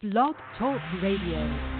Blog Talk Radio.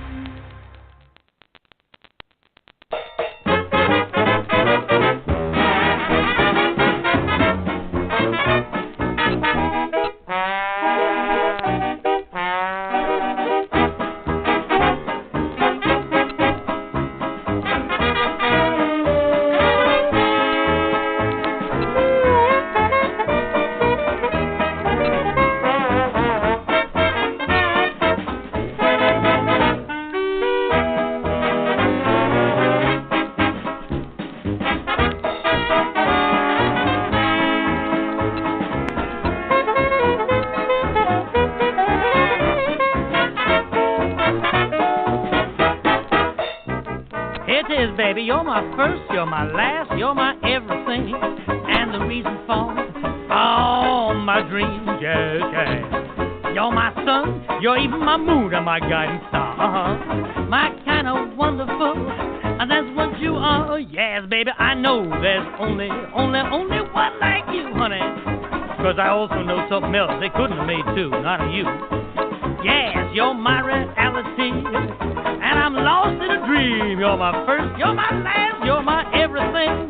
You're my first, you're my last, you're my everything, and the reason for all my dreams, yes, yes. You're my sun, you're even my moon and my guiding star, my kind of wonderful, and that's what you are, yes, baby, I know there's only one like you, honey, 'cause I also know something else they couldn't have made too, not you. Yes, you're my reality, and I'm lost in a dream. You're my first, you're my last, you're my everything.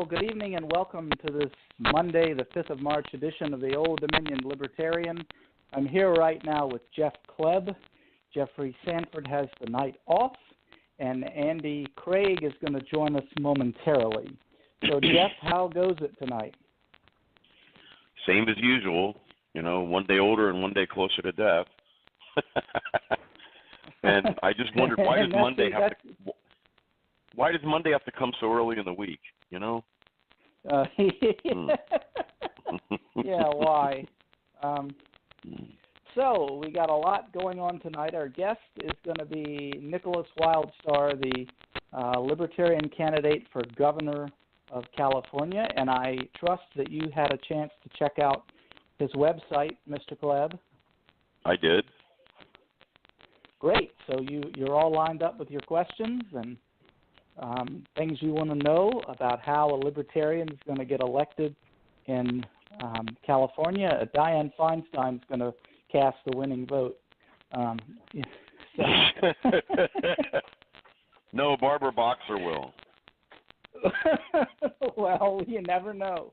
Good evening and welcome to this Monday, the 5th of March edition of the Old Dominion Libertarian. I'm here right now with Jeff Kleb. Jeffry Sanford has the night off, and Andy Craig is going to join us momentarily. So, Jeff, how goes it tonight? Same as usual, one day older and one day closer to death. And I just wondered, why does Monday have to come so early in the week, Yeah, why? So we got a lot going on tonight. Our guest is going to be Nickolas Wildstar, the Libertarian Candidate for Governor of California, and I trust that you had a chance to check out his website, Mr. Kleb. I did. Great. So you're all lined up with your questions and things you want to know about how a libertarian is going to get elected in California. Dianne Feinstein's going to cast the winning vote. No, Barbara Boxer will. Well, you never know.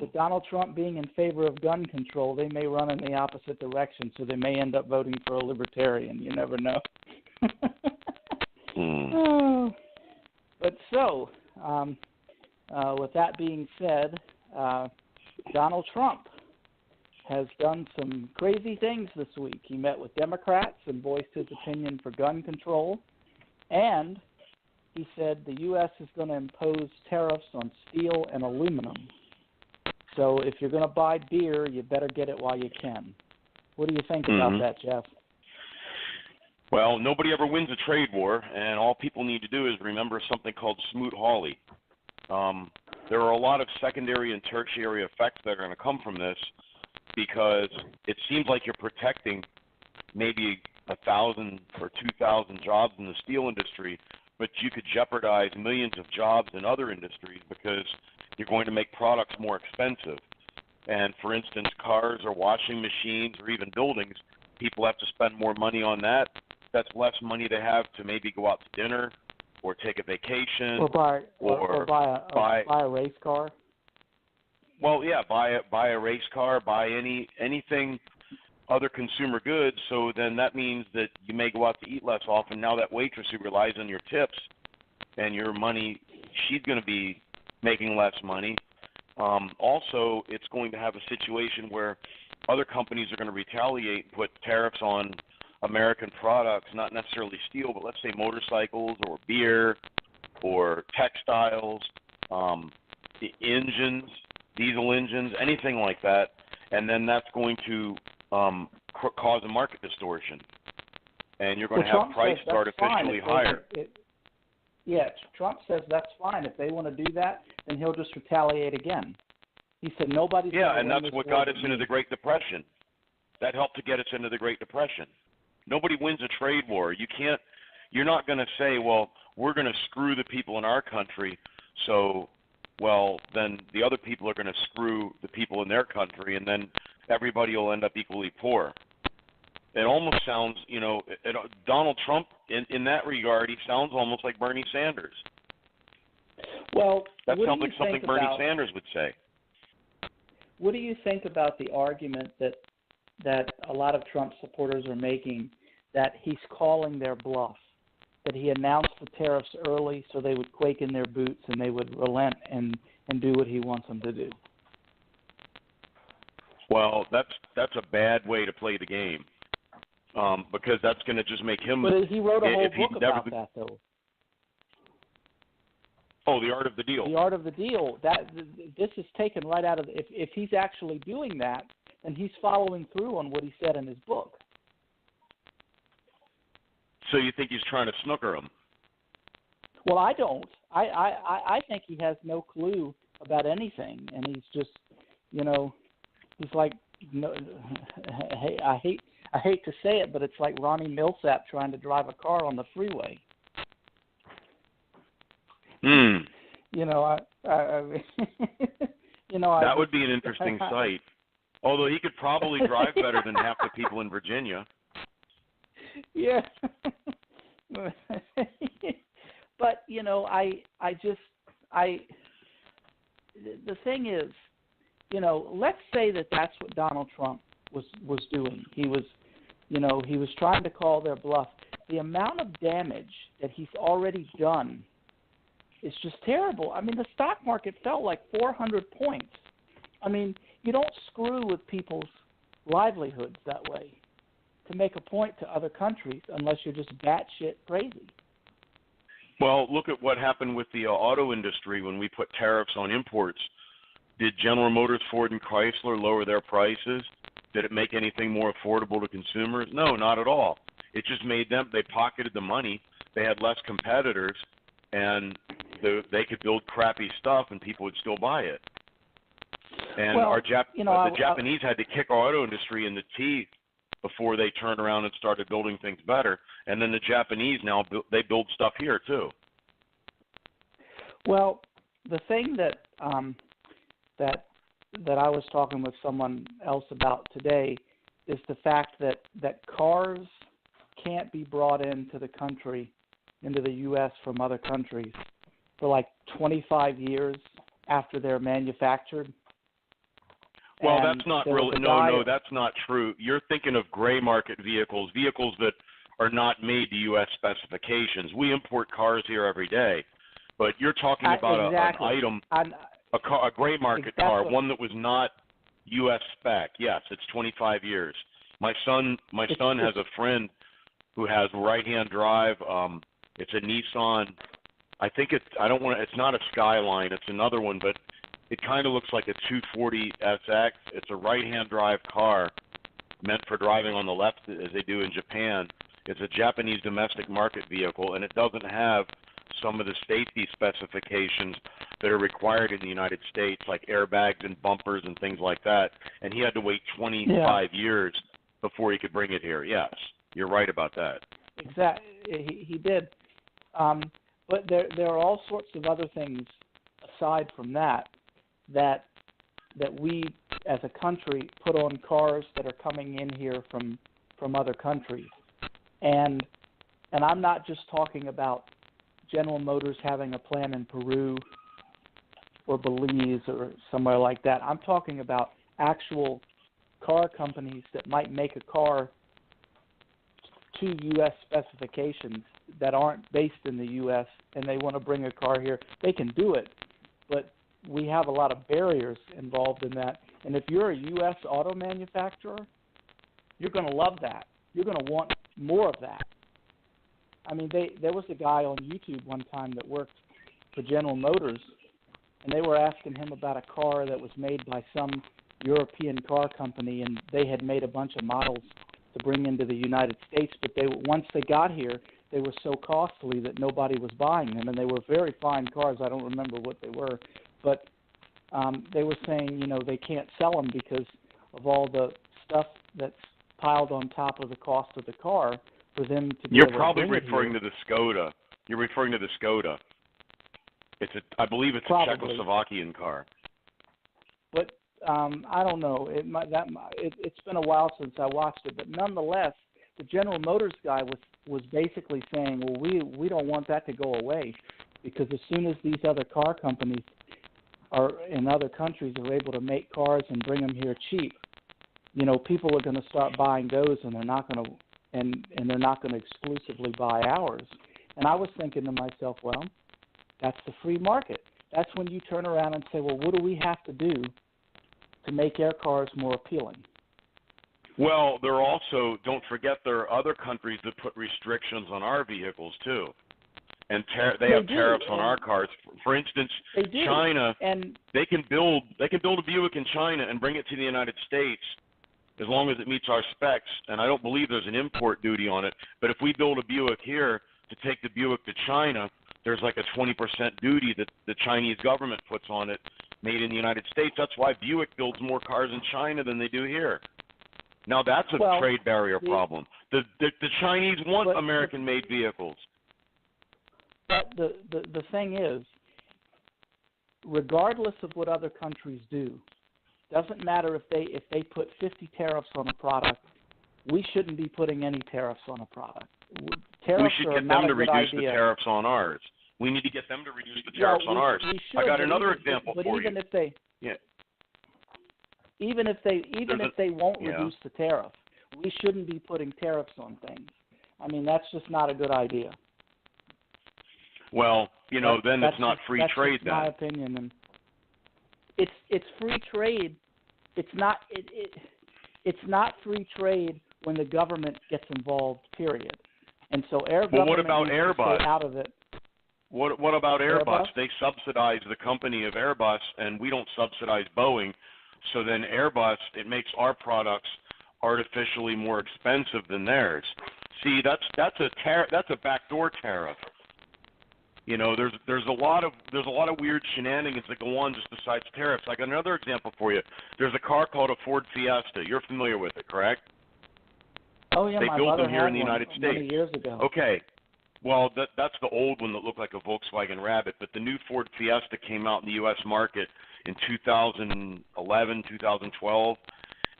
With Donald Trump being in favor of gun control, they may run in the opposite direction, so they may end up voting for a libertarian. You never know. But so, with that being said, Donald Trump has done some crazy things this week. He met with Democrats and voiced his opinion for gun control, and he said the U.S. is going to impose tariffs on steel and aluminum. So if you're going to buy beer, you better get it while you can. What do you think about that, Jeff? Well, nobody ever wins a trade war, and all people need to do is remember something called Smoot-Hawley. There are a lot of secondary and tertiary effects that are going to come from this, because it seems like you're protecting maybe 1,000 or 2,000 jobs in the steel industry, but you could jeopardize millions of jobs in other industries because you're going to make products more expensive. And, for instance, cars or washing machines or even buildings, people have to spend more money on that. That's less money to have to maybe go out to dinner or take a vacation or buy a race car. Well, yeah, buy a race car, buy anything other consumer goods. So then that means that you may go out to eat less often. Now that waitress who relies on your tips and your money, she's going to be making less money. Also, it's going to have a situation where other companies are going to retaliate and put tariffs on American products, not necessarily steel, but let's say motorcycles or beer or textiles, engines, diesel engines, anything like that, and then that's going to cause a market distortion. And you're going to have prices artificially higher. Trump says that's fine. If they want to do that, then he'll just retaliate again. He said nobody's going to win this war. Yeah, and that's what got us into the Great Depression. That helped to get us into the Great Depression. Nobody wins a trade war. You're not going to say, well, we're going to screw the people in our country, so, well, then the other people are going to screw the people in their country, and then everybody will end up equally poor. It almost sounds, Donald Trump, in that regard, he sounds almost like Bernie Sanders. Well, that sounds like something Bernie Sanders would say. What do you think about the argument that a lot of Trump supporters are making, that he's calling their bluff, that he announced the tariffs early so they would quake in their boots and they would relent and do what he wants them to do? Well, that's a bad way to play the game, because that's going to just make him... But he wrote a whole book about that, though. Oh, The Art of the Deal. The Art of the Deal. This is taken right out of... If he's actually doing that, then he's following through on what he said in his book. So you think he's trying to snooker him? Well, I don't. I think he has no clue about anything, and he's just, he's like, no. Hey, I hate to say it, but it's like Ronnie Millsap trying to drive a car on the freeway. That would be an interesting sight. Although he could probably drive better than half the people in Virginia. Yeah. But, the thing is, let's say that that's what Donald Trump was doing. He was trying to call their bluff. The amount of damage that he's already done is just terrible. I mean, the stock market fell like 400 points. I mean, you don't screw with people's livelihoods that way to make a point to other countries unless you're just batshit crazy. Well, look at what happened with the auto industry when we put tariffs on imports. Did General Motors, Ford, and Chrysler lower their prices? Did it make anything more affordable to consumers? No, not at all. It just made them, they pocketed the money, they had less competitors, and they could build crappy stuff and people would still buy it. And the Japanese had to kick our auto industry in the teeth before they turned around and started building things better. And then the Japanese now, they build stuff here too. Well, the thing that I was talking with someone else about today is the fact that cars can't be brought into the country, into the U.S. from other countries for like 25 years after they're manufactured. Well, that's not really, no, that's not true. You're thinking of gray market vehicles that are not made to U.S. specifications. We import cars here every day, but you're talking about an item, a gray market car, one that was not U.S. spec. Yes, it's 25 years. My son has a friend who has right-hand drive. It's a Nissan. I think it's not a Skyline. It's another one, but it kind of looks like a 240 SX. It's a right-hand drive car meant for driving on the left as they do in Japan. It's a Japanese domestic market vehicle, and it doesn't have some of the safety specifications that are required in the United States, like airbags and bumpers and things like that. And he had to wait 25 years before he could bring it here. Yes, you're right about that. Exactly, he did. But there are all sorts of other things aside from that we as a country put on cars that are coming in here from other countries. And I'm not just talking about General Motors having a plant in Peru or Belize or somewhere like that. I'm talking about actual car companies that might make a car to U.S. specifications that aren't based in the U.S. and they want to bring a car here. They can do it, but we have a lot of barriers involved in that. And if you're a U.S. auto manufacturer, you're going to love that. You're going to want more of that. I mean, there was a guy on YouTube one time that worked for General Motors, and they were asking him about a car that was made by some European car company, and they had made a bunch of models to bring into the United States, but once they got here, they were so costly that nobody was buying them, and they were very fine cars. I don't remember what they were, but they were saying, they can't sell them because of all the stuff that's piled on top of the cost of the car for them to be You're able probably to bring referring it to the Skoda. You're referring to the Skoda. I believe it's Probably. a Czechoslovakian car. But I don't know. It's been a while since I watched it, but nonetheless, the General Motors guy was basically saying, well, we don't want that to go away, because as soon as these other car companies are in other countries are able to make cars and bring them here cheap, people are going to start buying those, and they're not going to and they're not going to exclusively buy ours. And I was thinking to myself, well, that's the free market. That's when you turn around and say, well, what do we have to do to make our cars more appealing? Well, don't forget, there are other countries that put restrictions on our vehicles too, and they have tariffs on our cars. For instance, China, and they can build a Buick in China and bring it to the United States as long as it meets our specs. And I don't believe there's an import duty on it. But if we build a Buick here to take the Buick to China, there's like a 20% duty that the Chinese government puts on it, made in the United States. That's why Buick builds more cars in China than they do here. Now, that's a trade barrier problem. The Chinese want American-made vehicles. But the thing is, regardless of what other countries do, doesn't matter if they put 50 tariffs on a product, we shouldn't be putting any tariffs on a product. Tariffs we should get them to reduce the tariffs on ours. We need to get them to reduce the tariffs on ours. I got another example for you. Even if they won't reduce the tariff, we shouldn't be putting tariffs on things. I mean, that's just not a good idea. Well, then it's not free trade. That's my opinion. And it's free trade. It's not free trade when the government gets involved. Period. And so what about Airbus? Stay out of it. What about Airbus? They subsidize the company of Airbus, and we don't subsidize Boeing. So then Airbus, it makes our products artificially more expensive than theirs. See, that's a backdoor tariff. There's a lot of weird shenanigans that go on just besides tariffs. I got another example for you. There's a car called a Ford Fiesta. You're familiar with it, correct? Oh yeah, they my built mother them here had in the United one States many years ago. Okay. Well, that's the old one that looked like a Volkswagen Rabbit, but the new Ford Fiesta came out in the U.S. market in 2011, 2012,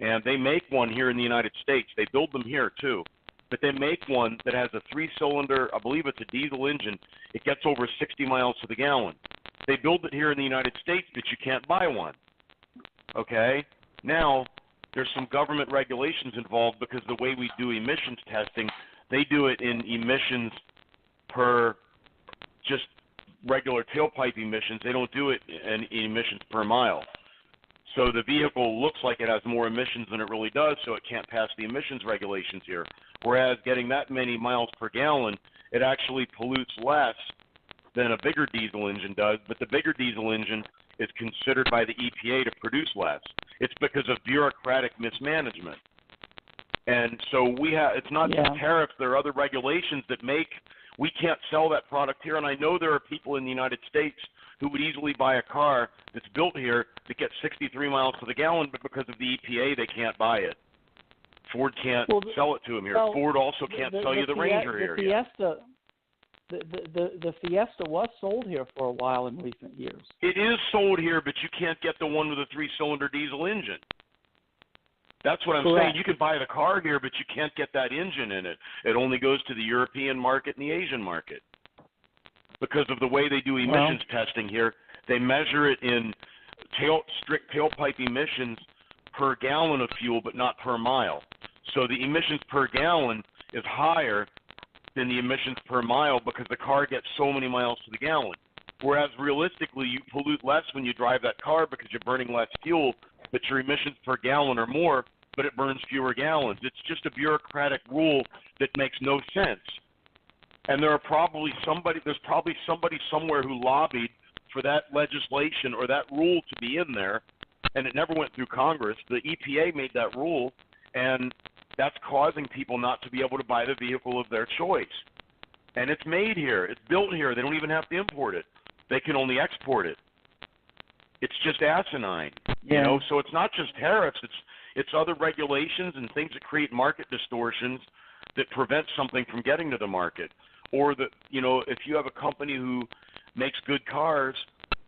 and they make one here in the United States. They build them here too, but they make one that has a 3-cylinder, I believe it's a diesel engine. It gets over 60 miles to the gallon. They build it here in the United States, but you can't buy one. Okay? Now, there's some government regulations involved because the way we do emissions testing, they do it in emissions per just regular tailpipe emissions. They don't do it in emissions per mile. So the vehicle looks like it has more emissions than it really does, so it can't pass the emissions regulations here. Whereas getting that many miles per gallon, it actually pollutes less than a bigger diesel engine does, but the bigger diesel engine is considered by the EPA to produce less. It's because of bureaucratic mismanagement. And so it's not just tariffs, there are other regulations that we can't sell that product here. And I know there are people in the United States who would easily buy a car that's built here that gets 63 miles to the gallon, but because of the EPA, they can't buy it. Ford can't sell it to them here. Well, Ford also can't sell you the Ranger here. The Fiesta was sold here for a while in recent years. It is sold here, but you can't get the one with a 3-cylinder diesel engine. That's what I'm saying. You can buy the car here, but you can't get that engine in it. It only goes to the European market and the Asian market. Because of the way they do emissions testing here, they measure it in strict tailpipe emissions per gallon of fuel, but not per mile. So the emissions per gallon is higher than the emissions per mile because the car gets so many miles to the gallon. Whereas realistically, you pollute less when you drive that car because you're burning less fuel, but your emissions per gallon are more, but it burns fewer gallons. It's just a bureaucratic rule that makes no sense. And there's probably somebody somewhere who lobbied for that legislation or that rule to be in there, and it never went through Congress. The EPA made that rule, and that's causing people not to be able to buy the vehicle of their choice. And it's made here. It's built here. They don't even have to import it. They can only export it. It's just asinine, you know. So it's not just tariffs. It's other regulations and things that create market distortions that prevent something from getting to the market. Or that, you know, if you have a company who makes good cars,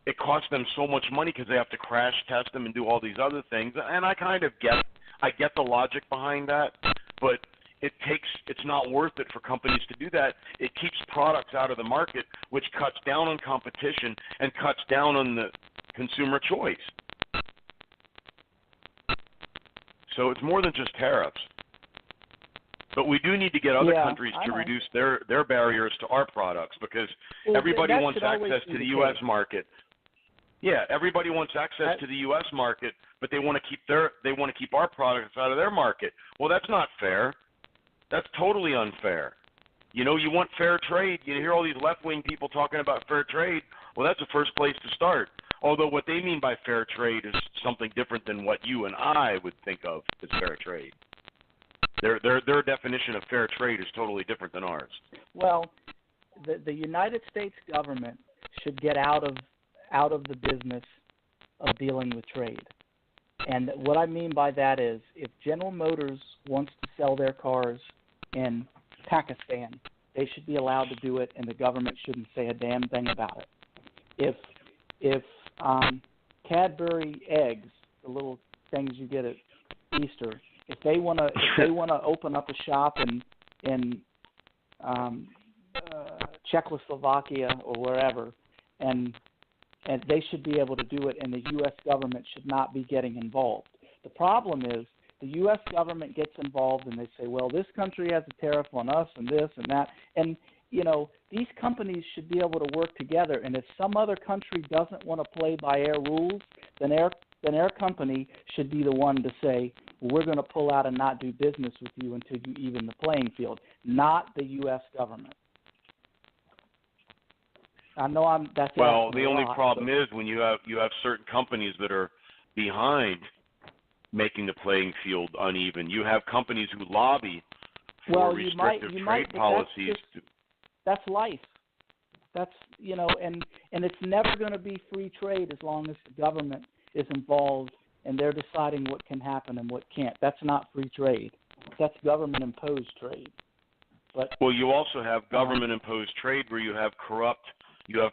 it costs them so much money because they have to crash test them and do all these other things. And I kind of get the logic behind that, but it's not worth it for companies to do that. It keeps products out of the market, which cuts down on competition and cuts down on the consumer choice. So it's more than just tariffs. But we do need to get other countries to reduce their barriers to our products because everybody wants access to the U.S. market. Yeah, everybody wants access to the U.S. market, but they want to keep our products out of their market. Well, that's not fair. That's totally unfair. You know, you want fair trade. You hear all these left-wing people talking about fair trade. Well, that's the first place to start. Although what they mean by fair trade is something different than what you and I would think of as fair trade. Their definition of fair trade is totally different than ours. Well, the United States government should get out of the business of dealing with trade. And what I mean by that is if General Motors wants to sell their cars in Pakistan, they should be allowed to do it, and the government shouldn't say a damn thing about it. If Cadbury eggs, the little things you get at Easter, if they want to open up a shop in Czechoslovakia or wherever, and they should be able to do it, and the U.S. government should not be getting involved. The problem is the U.S. government gets involved, and they say, well, this country has a tariff on us and this and that. And, you know, these companies should be able to work together, and if some other country doesn't want to play by our rules, then our company should be the one to say, well, we're going to pull out and not do business with you until you even the playing field, not the U.S. government. I know that's well. The only problem is when you have certain companies that are behind making the playing field uneven. You have companies who lobby for restrictive trade policies. That's life. That's and it's never going to be free trade as long as the government is involved and they're deciding what can happen and what can't. That's not free trade. That's government-imposed trade. Well, you also have government-imposed trade where you have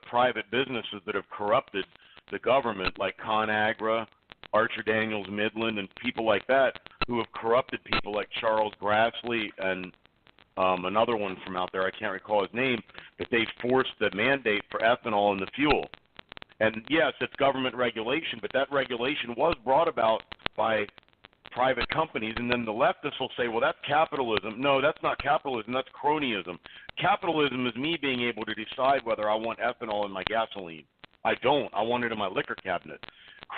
private businesses that have corrupted the government, like ConAgra, Archer Daniels Midland, and people like that who have corrupted people like Charles Grassley and another one from out there, I can't recall his name, but they forced the mandate for ethanol in the fuel. And yes, it's government regulation, but that regulation was brought about by private companies, and then the leftists will say, well, that's capitalism. No, that's not capitalism, that's cronyism. Capitalism is me being able to decide whether I want ethanol in my gasoline. I don't. I want it in my liquor cabinet.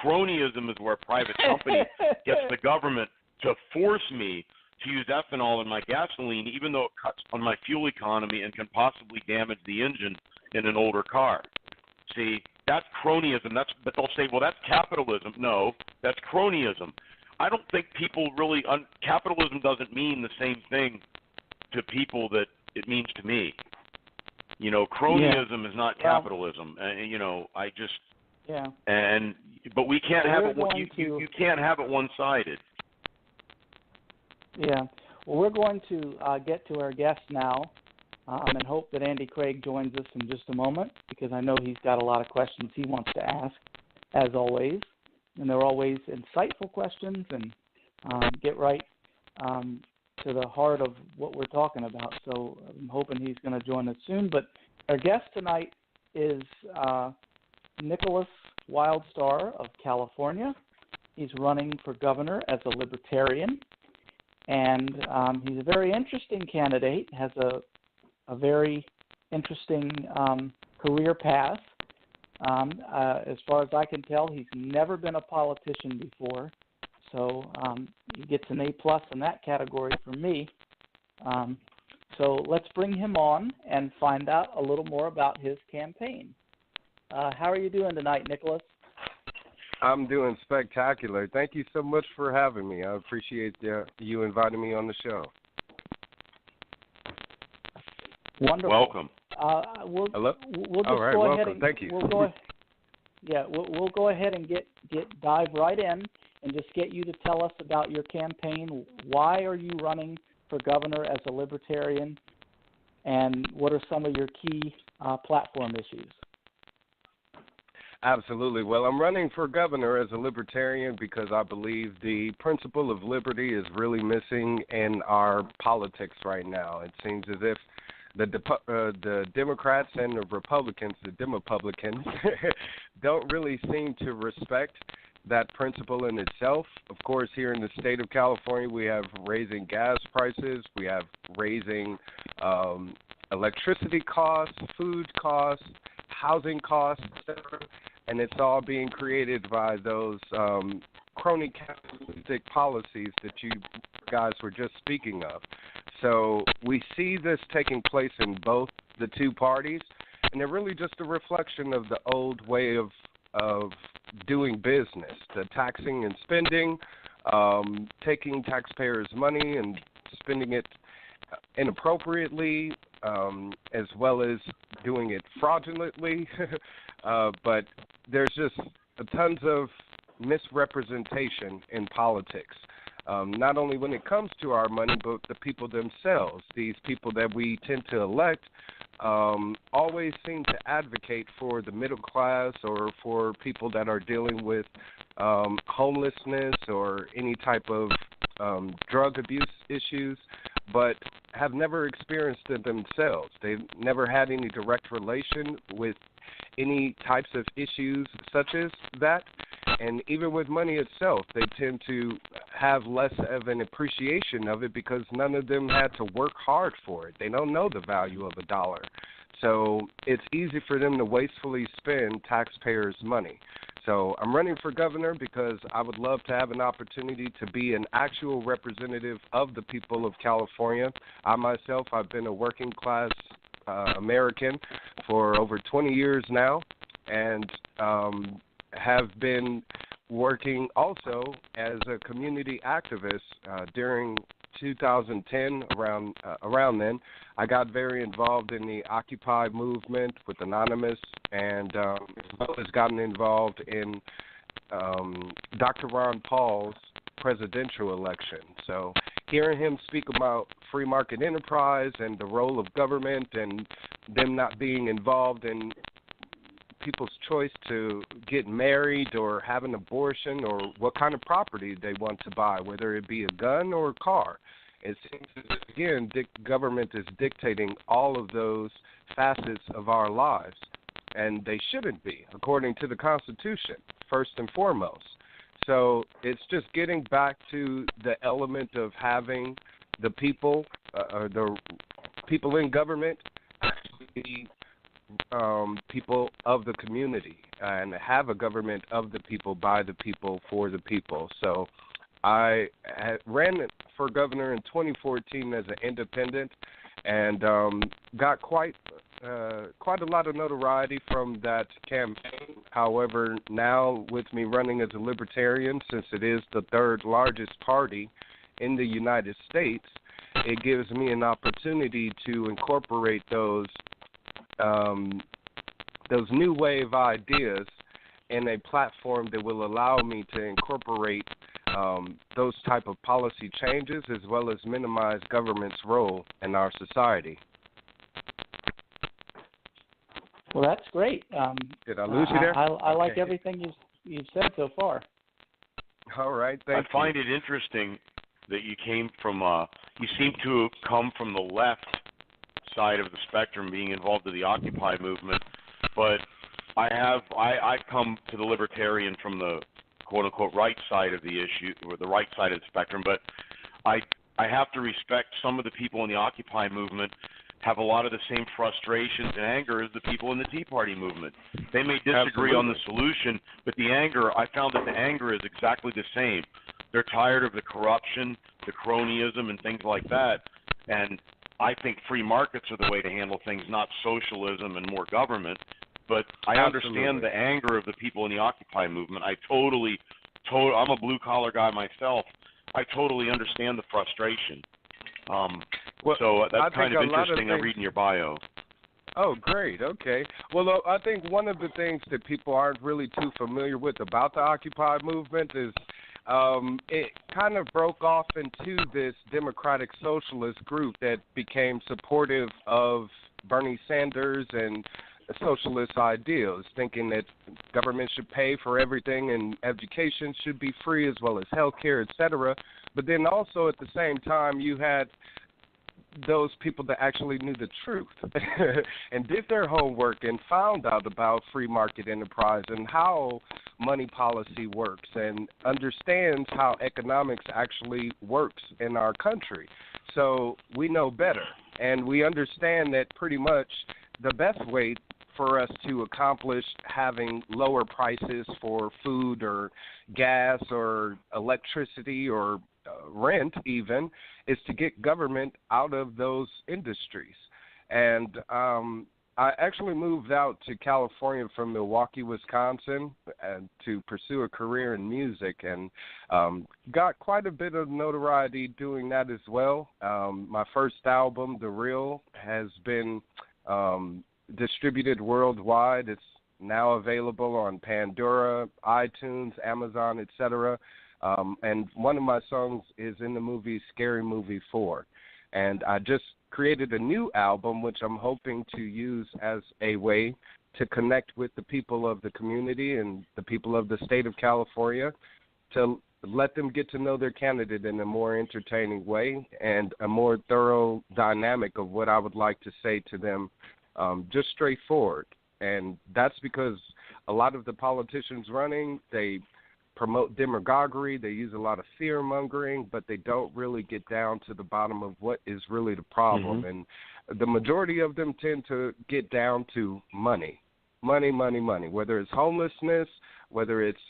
Cronyism is where a private company gets the government to force me to use ethanol in my gasoline, even though it cuts on my fuel economy and can possibly damage the engine in an older car. See, that's cronyism. But they'll say, well, that's capitalism. No, that's cronyism. I don't think people really capitalism doesn't mean the same thing to people that it means to me. You know, cronyism is not capitalism. I just but we can't have it. You can't have it one-sided. Yeah. Well, we're going to get to our guest now, and hope that Andy Craig joins us in just a moment, because I know he's got a lot of questions he wants to ask, as always. And they're always insightful questions and get right to the heart of what we're talking about. So I'm hoping he's going to join us soon. But our guest tonight is Nickolas Wildstar of California. He's running for governor as a Libertarian. And he's a very interesting candidate, has a very interesting career path. As far as I can tell, he's never been a politician before, so he gets an A+ in that category from me. So let's bring him on and find out a little more about his campaign. How are you doing tonight, Nickolas? I'm doing spectacular. Thank you so much for having me. I appreciate you inviting me on the show. Wonderful. Welcome. We'll just All right, go welcome. ahead and thank you. We'll go ahead and dive right in and just get you to tell us about your campaign. Why are you running for governor as a Libertarian, and what are some of your key platform issues? Absolutely. Well, I'm running for governor as a Libertarian because I believe the principle of liberty is really missing in our politics right now. It seems as if the Democrats and the Republicans, the Demopublicans, don't really seem to respect that principle in itself. Of course, here in the state of California, we have raising gas prices, we have raising electricity costs, food costs, housing costs, etc., and it's all being created by those crony capitalistic policies that you guys were just speaking of. So we see this taking place in both the two parties, and they're really just a reflection of the old way of doing business, the taxing and spending, taking taxpayers' money and spending it inappropriately, as well as doing it fraudulently. But there's just tons of misrepresentation in politics, not only when it comes to our money, but the people themselves. These people that we tend to elect always seem to advocate for the middle class or for people that are dealing with homelessness or any type of drug abuse issues, but have never experienced it themselves. They've never had any direct relation with any types of issues such as that. And even with money itself, they tend to have less of an appreciation of it because none of them had to work hard for it. They don't know the value of a dollar. So it's easy for them to wastefully spend taxpayers' money. So I'm running for governor because I would love to have an opportunity to be an actual representative of the people of California. I myself, I've been a working class American for over 20 years now, and have been working also as a community activist during 2010. Around then, I got very involved in the Occupy movement with Anonymous, and as well as gotten involved in Dr. Ron Paul's presidential election. So hearing him speak about free market enterprise and the role of government and them not being involved in people's choice to get married or have an abortion or what kind of property they want to buy, whether it be a gun or a car. It seems that, again, government is dictating all of those facets of our lives, and they shouldn't be, according to the Constitution, first and foremost. So it's just getting back to the element of having the people, the people in government actually be people of the community and have a government of the people, by the people, for the people. So I ran for governor in 2014 as an independent and got quite a lot of notoriety from that campaign. However, now with me running as a Libertarian, since it is the third largest party in the United States, it gives me an opportunity to incorporate those new wave ideas in a platform that will allow me to incorporate those type of policy changes as well as minimize government's role in our society. Well, that's great. Did I lose you there? I like everything you've said so far. All right, thank you. I find it interesting that you came from, you seem to have come from the left side of the spectrum, being involved in the Occupy movement, but I come to the Libertarian from the quote-unquote right side of the issue, or the right side of the spectrum, but I have to respect some of the people in the Occupy movement have a lot of the same frustrations and anger as the people in the Tea Party movement. They may disagree on the solution, but the anger, I found that the anger is exactly the same. They're tired of the corruption, the cronyism, and things like that, and I think free markets are the way to handle things, not socialism and more government. But I understand the anger of the people in the Occupy movement. I'm a blue-collar guy myself. I totally understand the frustration. So that's kind of interesting. I'm reading your bio. Oh, great. Okay. Well, I think one of the things that people aren't really too familiar with about the Occupy movement is it kind of broke off into this democratic socialist group that became supportive of Bernie Sanders and socialist ideals, thinking that government should pay for everything and education should be free as well as health care, etc. But then also at the same time you had those people that actually knew the truth and did their homework and found out about free market enterprise and how money policy works and understands how economics actually works in our country. So we know better, and we understand that pretty much the best way for us to accomplish having lower prices for food or gas or electricity or rent even is to get government out of those industries. And I actually moved out to California from Milwaukee, Wisconsin, to pursue a career in music, and got quite a bit of notoriety doing that as well. My first album, The Real, has been distributed worldwide. It's now available on Pandora, iTunes, Amazon, etc. And one of my songs is in the movie Scary Movie 4. And I just created a new album, which I'm hoping to use as a way to connect with the people of the community and the people of the state of California, to let them get to know their candidate in a more entertaining way and a more thorough dynamic of what I would like to say to them, just straightforward. And that's because a lot of the politicians running, they promote demagoguery, they use a lot of fear-mongering, but they don't really get down to the bottom of what is really the problem. And the majority of them tend to get down to money, whether it's homelessness, whether it's,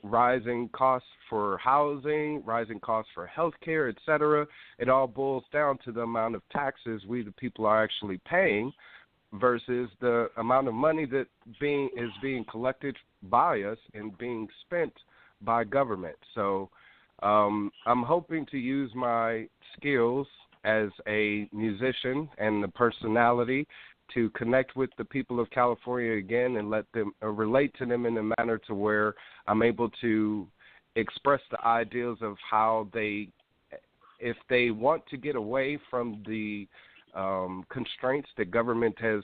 rising costs for housing, rising costs for health care, et cetera. It all boils down to the amount of taxes we, the people, are actually paying versus the amount of money that is being collected by us and being spent by government. So I'm hoping to use my skills as a musician and the personality to connect with the people of California again and let them relate to them in a manner to where I'm able to express the ideals of how they, if they want to get away from the constraints that government has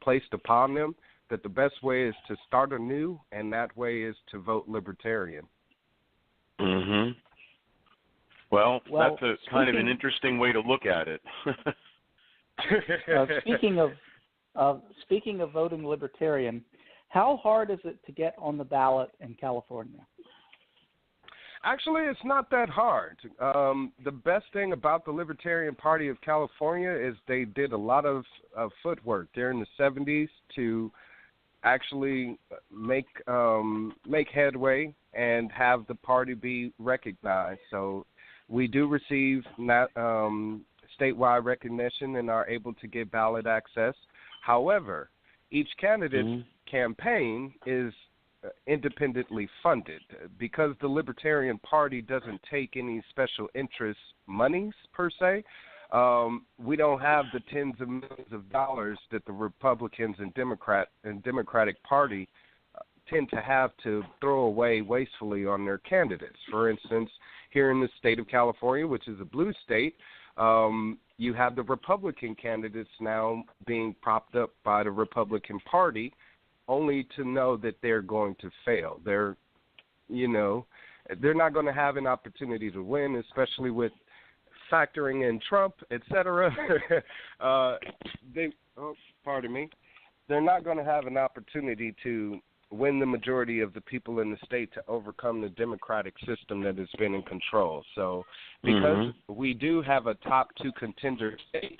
placed upon them, that the best way is to start anew, and that way is to vote Libertarian. Well, that's a kind of an interesting way to look at it. Speaking of voting Libertarian, how hard is it to get on the ballot in California? Actually, it's not that hard. The best thing about the Libertarian Party of California is they did a lot of footwork during the 70s to actually make headway and have the party be recognized. So we do receive statewide recognition and are able to get ballot access. However, each candidate's campaign is independently funded because the Libertarian Party doesn't take any special interest monies per se. We don't have the tens of millions of dollars that the Republicans and Democratic Party tend to have to throw away wastefully on their candidates. For instance, here in the state of California, which is a blue state, you have the Republican candidates now being propped up by the Republican Party, only to know that they're going to fail. They're not going to have an opportunity to win, especially with factoring in Trump, etc. They're not going to have an opportunity to win the majority of the people in the state to overcome the democratic system that has been in control. So because we do have a top two contender state,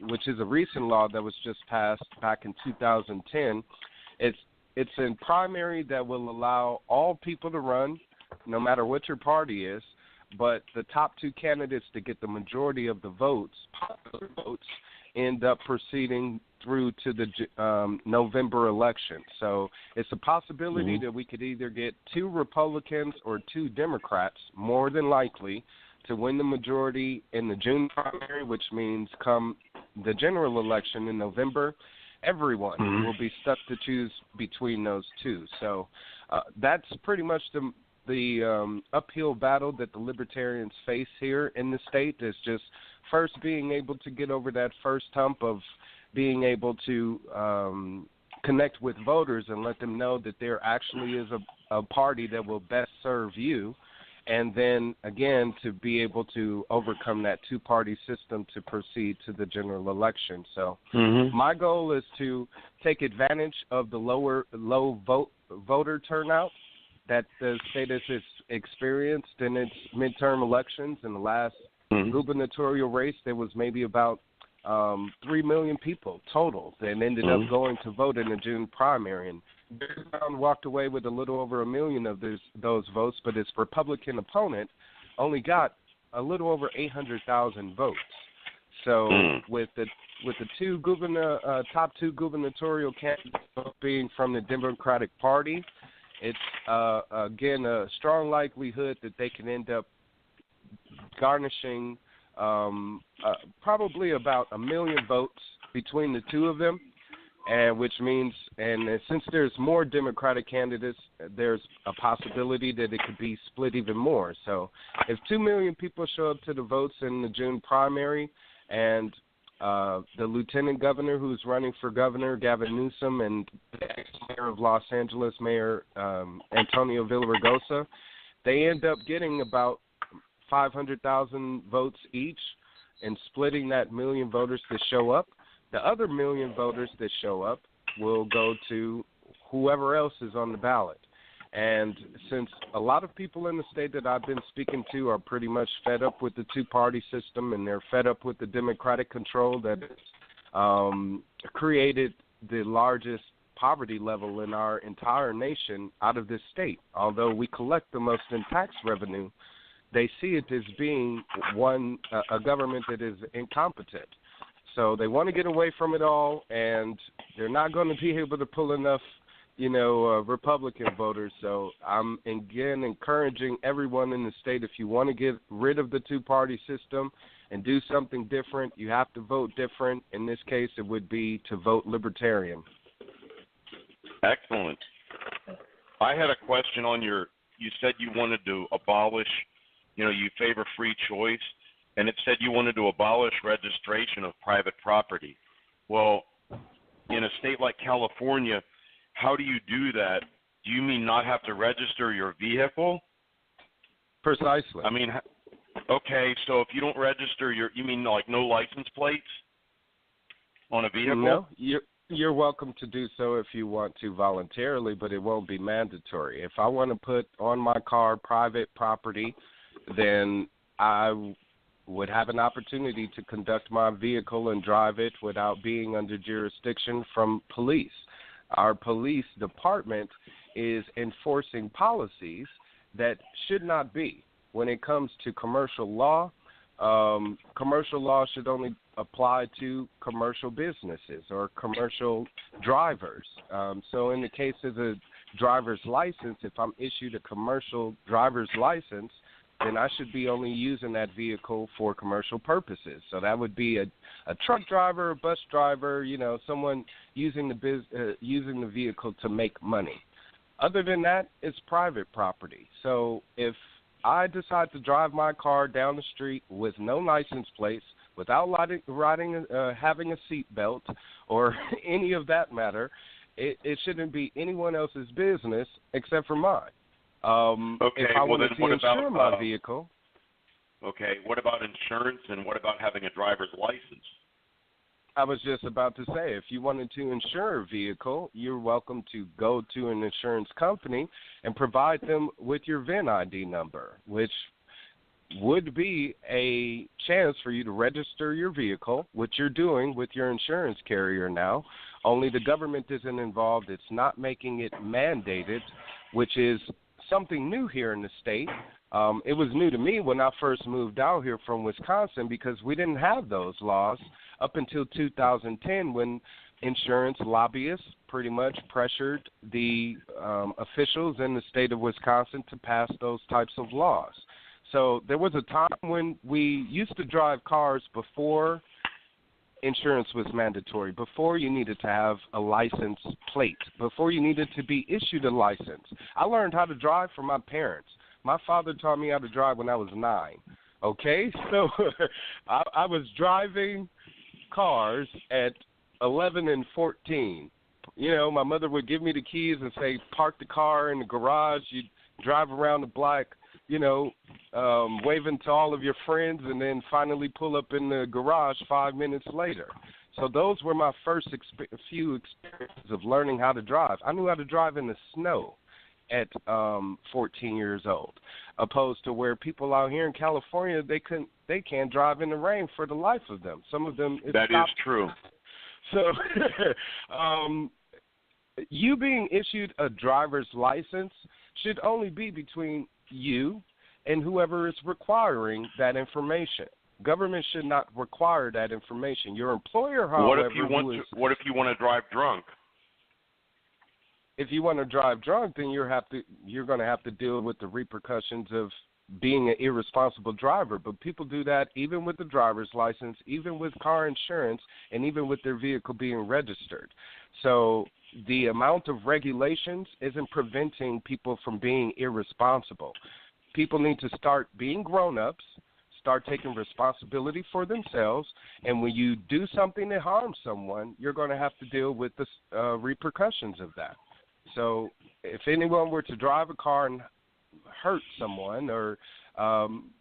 which is a recent law that was just passed back in 2010, it's a primary that will allow all people to run, no matter what your party is, but the top two candidates to get the majority of the votes, popular votes, end up proceeding through to the November election. So it's a possibility that we could either get two Republicans or two Democrats, more than likely, to win the majority in the June primary, which means come the general election in November, everyone will be stuck to choose between those two. So that's pretty much the uphill battle that the Libertarians face here in the state, is just first being able to get over that first hump of being able to connect with voters and let them know that there actually is a party that will best serve you. And then, again, to be able to overcome that two-party system to proceed to the general election. So my goal is to take advantage of the low voter turnout that the state has experienced in its midterm elections. In the last gubernatorial race, there was maybe about 3 million people total that ended up going to vote in the June primary. And Barry Brown walked away with a little over 1 million of those votes, but his Republican opponent only got a little over 800,000 votes. So with the top two gubernatorial candidates being from the Democratic Party, it's again a strong likelihood that they can end up garnishing probably about 1 million votes between the two of them. And which means, and since there's more Democratic candidates, there's a possibility that it could be split even more. So if 2 million people show up to the votes in the June primary, and the lieutenant governor who's running for governor, Gavin Newsom, and the ex-mayor of Los Angeles, Mayor Antonio Villaraigosa, they end up getting about 500,000 votes each and splitting that 1 million voters to show up. The other 1 million voters that show up will go to whoever else is on the ballot. And since a lot of people in the state that I've been speaking to are pretty much fed up with the two-party system, and they're fed up with the Democratic control that has created the largest poverty level in our entire nation out of this state. Although we collect the most in tax revenue, they see it as being a government that is incompetent. So they want to get away from it all, and they're not going to be able to pull enough, Republican voters. So I'm, again, encouraging everyone in the state, if you want to get rid of the two-party system and do something different, you have to vote different. In this case, it would be to vote Libertarian. Excellent. I had a question on you said you wanted to abolish, you favor free choice. And it said you wanted to abolish registration of private property. Well, in a state like California, how do you do that? Do you mean not have to register your vehicle? Precisely. I mean, okay, so if you don't register you mean like no license plates on a vehicle? No, You're welcome to do so if you want to voluntarily, but it won't be mandatory. If I want to put on my car private property, then I would have an opportunity to conduct my vehicle and drive it without being under jurisdiction from police. Our police department is enforcing policies that should not be. When it comes to commercial law should only apply to commercial businesses or commercial drivers. So in the case of a driver's license, if I'm issued a commercial driver's license, then I should be only using that vehicle for commercial purposes. So that would be a truck driver, a bus driver, someone using the vehicle to make money. Other than that, it's private property. So if I decide to drive my car down the street with no license plates, without having a seat belt or any of that matter, it shouldn't be anyone else's business except for mine. If I wanted to insure my vehicle. Okay, what about insurance and what about having a driver's license? I was just about to say, if you wanted to insure a vehicle, you're welcome to go to an insurance company and provide them with your VIN ID number, which would be a chance for you to register your vehicle, which you're doing with your insurance carrier now, only the government isn't involved. It's not making it mandated, which is something new here in the state. It was new to me when I first moved out here from Wisconsin because we didn't have those laws up until 2010 when insurance lobbyists pretty much pressured the officials in the state of Wisconsin to pass those types of laws. So there was a time when we used to drive cars before insurance was mandatory, before you needed to have a license plate, before you needed to be issued a license. I learned how to drive from my parents. My father taught me how to drive when I was 9. Okay? So I was driving cars at 11 and 14. My mother would give me the keys and say, park the car in the garage. You'd drive around the block, waving to all of your friends, and then finally pull up in the garage 5 minutes later. So those were my first few experiences of learning how to drive. I knew how to drive in the snow at 14 years old, opposed to where people out here in California, they can't drive in the rain for the life of them. Some of them that is true. So you being issued a driver's license should only be between you and whoever is requiring that information. Government should not require that information. Your employer, however, what if you want to drive drunk? If you want to drive drunk, then you're going to have to deal with the repercussions of being an irresponsible driver. But people do that even with the driver's license, even with car insurance, and even with their vehicle being registered. So the amount of regulations isn't preventing people from being irresponsible. People need to start being grown-ups, start taking responsibility for themselves, and when you do something that harms someone, you're going to have to deal with the repercussions of that. So if anyone were to drive a car and hurt someone or, harm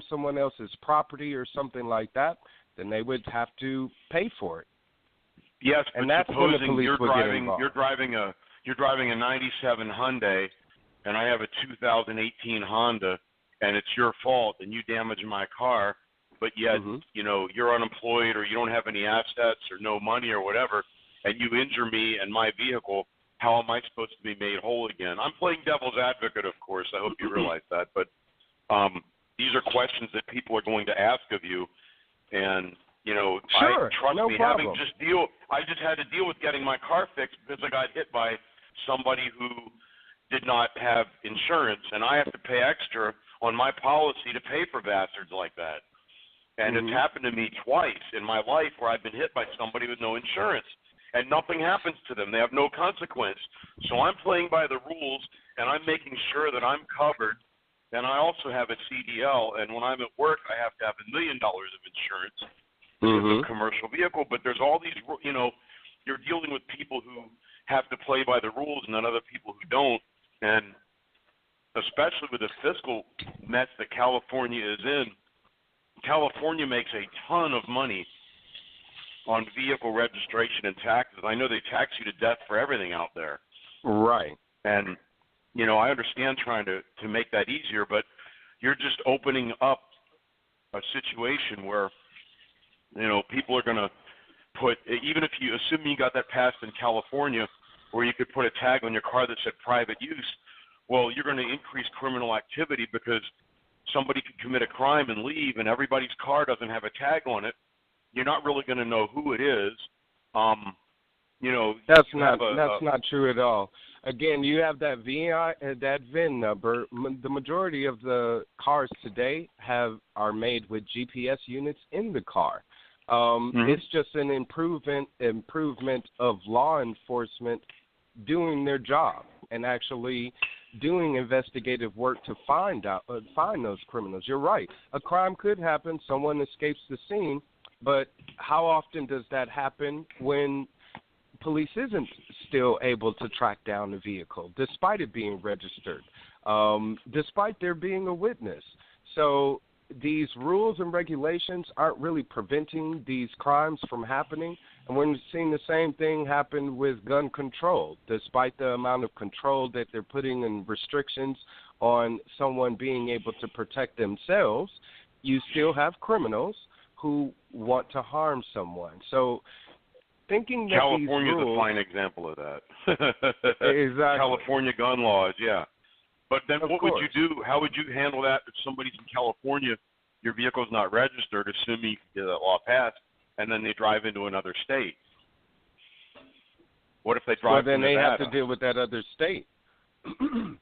someone else's property or something like that, then they would have to pay for it. Yes, and but that's when the supposing police would get involved. You're driving a 97 Hyundai, and I have a 2018 Honda, and it's your fault, and you damage my car, but yet, you're unemployed or you don't have any assets or no money or whatever, and you injure me and my vehicle, how am I supposed to be made whole again? I'm playing devil's advocate, of course. I hope you realize that. But these are questions that people are going to ask of you. And, sure, trust no me, problem. I just had to deal with getting my car fixed because I got hit by somebody who did not have insurance. And I have to pay extra on my policy to pay for bastards like that. And it's happened to me twice in my life where I've been hit by somebody with no insurance. And nothing happens to them. They have no consequence. So I'm playing by the rules, and I'm making sure that I'm covered. And I also have a CDL, and when I'm at work, I have to have $1 million of insurance because of commercial vehicle. But there's all these, you're dealing with people who have to play by the rules and then other people who don't. And especially with the fiscal mess that California is in, California makes a ton of money on vehicle registration and taxes. I know they tax you to death for everything out there. Right. And, you know, I understand trying to make that easier, but you're just opening up a situation where, you know, people are going to put, even if you assume you got that passed in California where you could put a tag on your car that said private use, well, you're going to increase criminal activity because somebody could commit a crime and leave and everybody's car doesn't have a tag on it. You're not really going to know who it is. You know, that's not true at all. Again, you have that VIN number. The majority of the cars today are made with GPS units in the car. It's just an improvement of law enforcement doing their job and actually doing investigative work to find those criminals. You're right. A crime could happen. Someone escapes the scene, but how often does that happen when police isn't still able to track down the vehicle, despite it being registered, despite there being a witness? So these rules and regulations aren't really preventing these crimes from happening. And we're seeing the same thing happen with gun control. Despite the amount of control that they're putting and restrictions on someone being able to protect themselves, you still have criminals who want to harm someone. So thinking that California is a fine example of that. Exactly. California gun laws, yeah. But then Of what course. would you do? How would you handle that if somebody's in California, your vehicle's not registered, assuming you can get that law passed, and then they drive into another state? What if they drive to Nevada? Well, then they have to deal with that other state.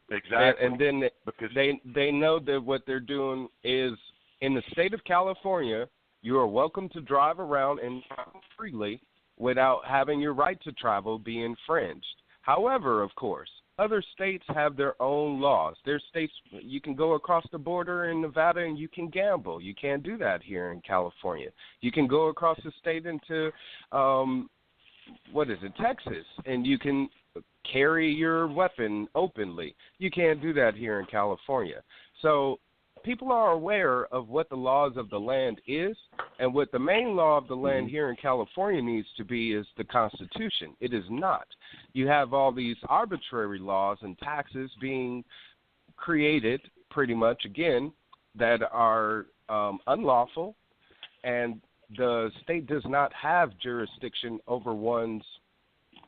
Exactly. And then because they know that what they're doing is, in the state of California, you are welcome to drive around and travel freely without having your right to travel be infringed. However, of course, other states have their own laws. There's states you can go across the border in Nevada and you can gamble. You can't do that here in California. You can go across the state into Texas, and you can carry your weapon openly. You can't do that here in California. So people are aware of what the laws of the land is, and what the main law of the land here in California needs to be is the Constitution. It is not. You have all these arbitrary laws and taxes being created, pretty much, again, that are unlawful, and the state does not have jurisdiction over one's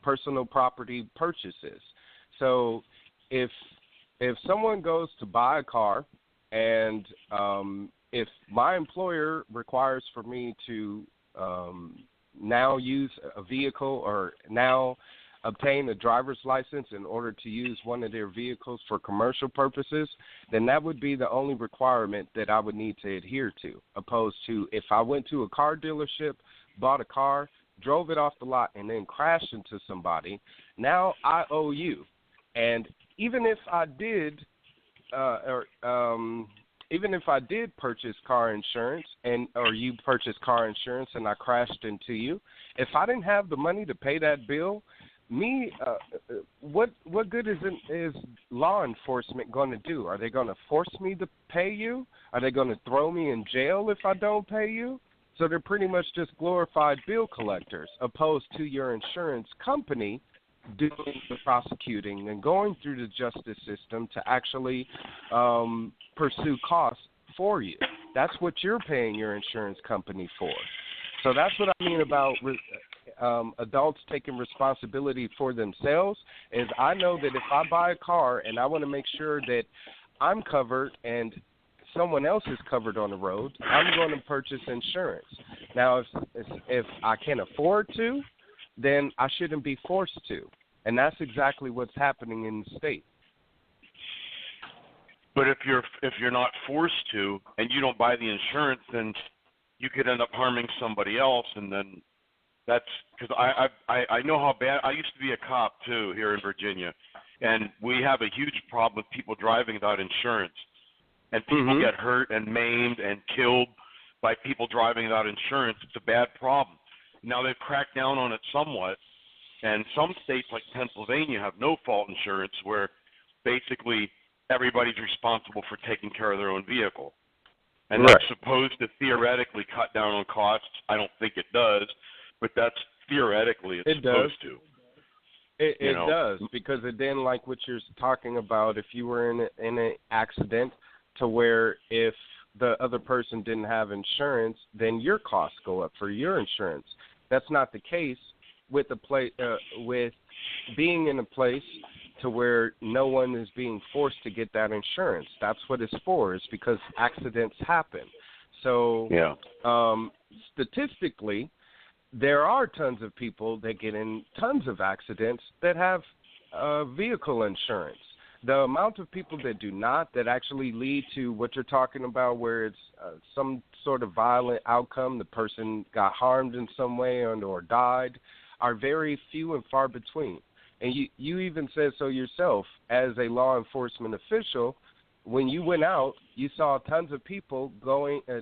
personal property purchases. So if someone goes to buy a car, and if my employer requires for me to now use a vehicle or now obtain a driver's license in order to use one of their vehicles for commercial purposes, then that would be the only requirement that I would need to adhere to, opposed to if I went to a car dealership, bought a car, drove it off the lot, and then crashed into somebody. Now I owe you. And even if I did even if I did purchase car insurance or you purchased car insurance and I crashed into you, if I didn't have the money to pay that bill, what good is law enforcement going to do? Are they going to force me to pay you? Are they going to throw me in jail if I don't pay you? So they're pretty much just glorified bill collectors, opposed to your insurance company doing the prosecuting and going through the justice system to actually pursue costs for you. That's what you're paying your insurance company for. So that's what I mean about adults taking responsibility for themselves. Is I know that if I buy a car and I want to make sure that I'm covered and someone else is covered on the road, I'm going to purchase insurance. Now, if I can afford to, then I shouldn't be forced to. And that's exactly what's happening in the state. But if you're not forced to and you don't buy the insurance, then you could end up harming somebody else, and then that's because I know how bad. I used to be a cop too here in Virginia, and we have a huge problem with people driving without insurance, and people get hurt and maimed and killed by people driving without insurance. It's a bad problem. Now they've cracked down on it somewhat, and some states like Pennsylvania have no-fault insurance, where basically everybody's responsible for taking care of their own vehicle. And that's supposed to theoretically cut down on costs. I don't think it does, but supposed to. It does, because it then, like what you're talking about, if you were in an accident to where if the other person didn't have insurance, then your costs go up for your insurance. That's not the case with with being in a place to where no one is being forced to get that insurance. That's what it's for, is because accidents happen. So statistically, there are tons of people that get in tons of accidents that have vehicle insurance. The amount of people that do not, that actually lead to what you're talking about, where it's some sort of violent outcome, the person got harmed in some way or died, are very few and far between. And you even said so yourself, as a law enforcement official, when you went out, you saw tons of people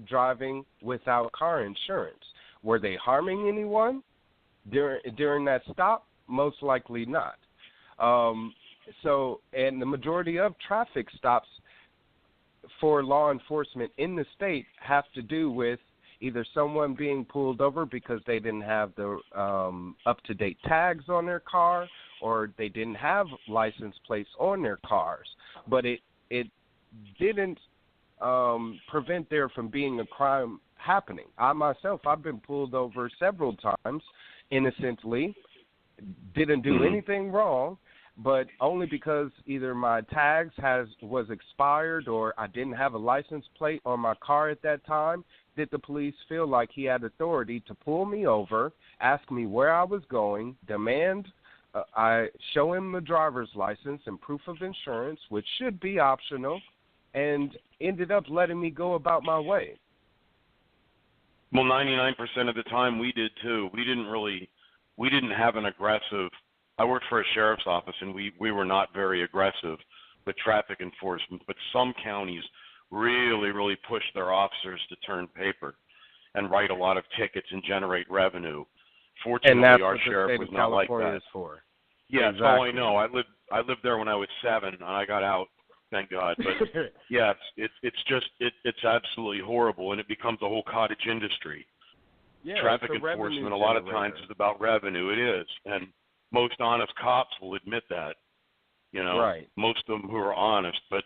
driving without car insurance. Were they harming anyone during that stop? Most likely not. And the majority of traffic stops for law enforcement in the state have to do with either someone being pulled over because they didn't have the up-to-date tags on their car, or they didn't have license plates on their cars. But it didn't prevent there from being a crime happening. I've been pulled over several times innocently, didn't do anything wrong, but only because either my tags was expired or I didn't have a license plate on my car at that time, did the police feel like he had authority to pull me over, ask me where I was going, demand I show him the driver's license and proof of insurance, which should be optional, and ended up letting me go about my way. Well, 99% of the time we did too. We didn't have an aggressive. I worked for a sheriff's office, and we were not very aggressive with traffic enforcement, but some counties really, really push their officers to turn paper and write a lot of tickets and generate revenue. Fortunately, our sheriff was not like that. For. Yeah, exactly. That's all I know. I lived there when I was 7, and I got out, thank God. But yeah, it's absolutely horrible, and it becomes a whole cottage industry. Yeah, traffic enforcement a lot of times is about revenue. It is, and most honest cops will admit that. Right. Most of them who are honest. But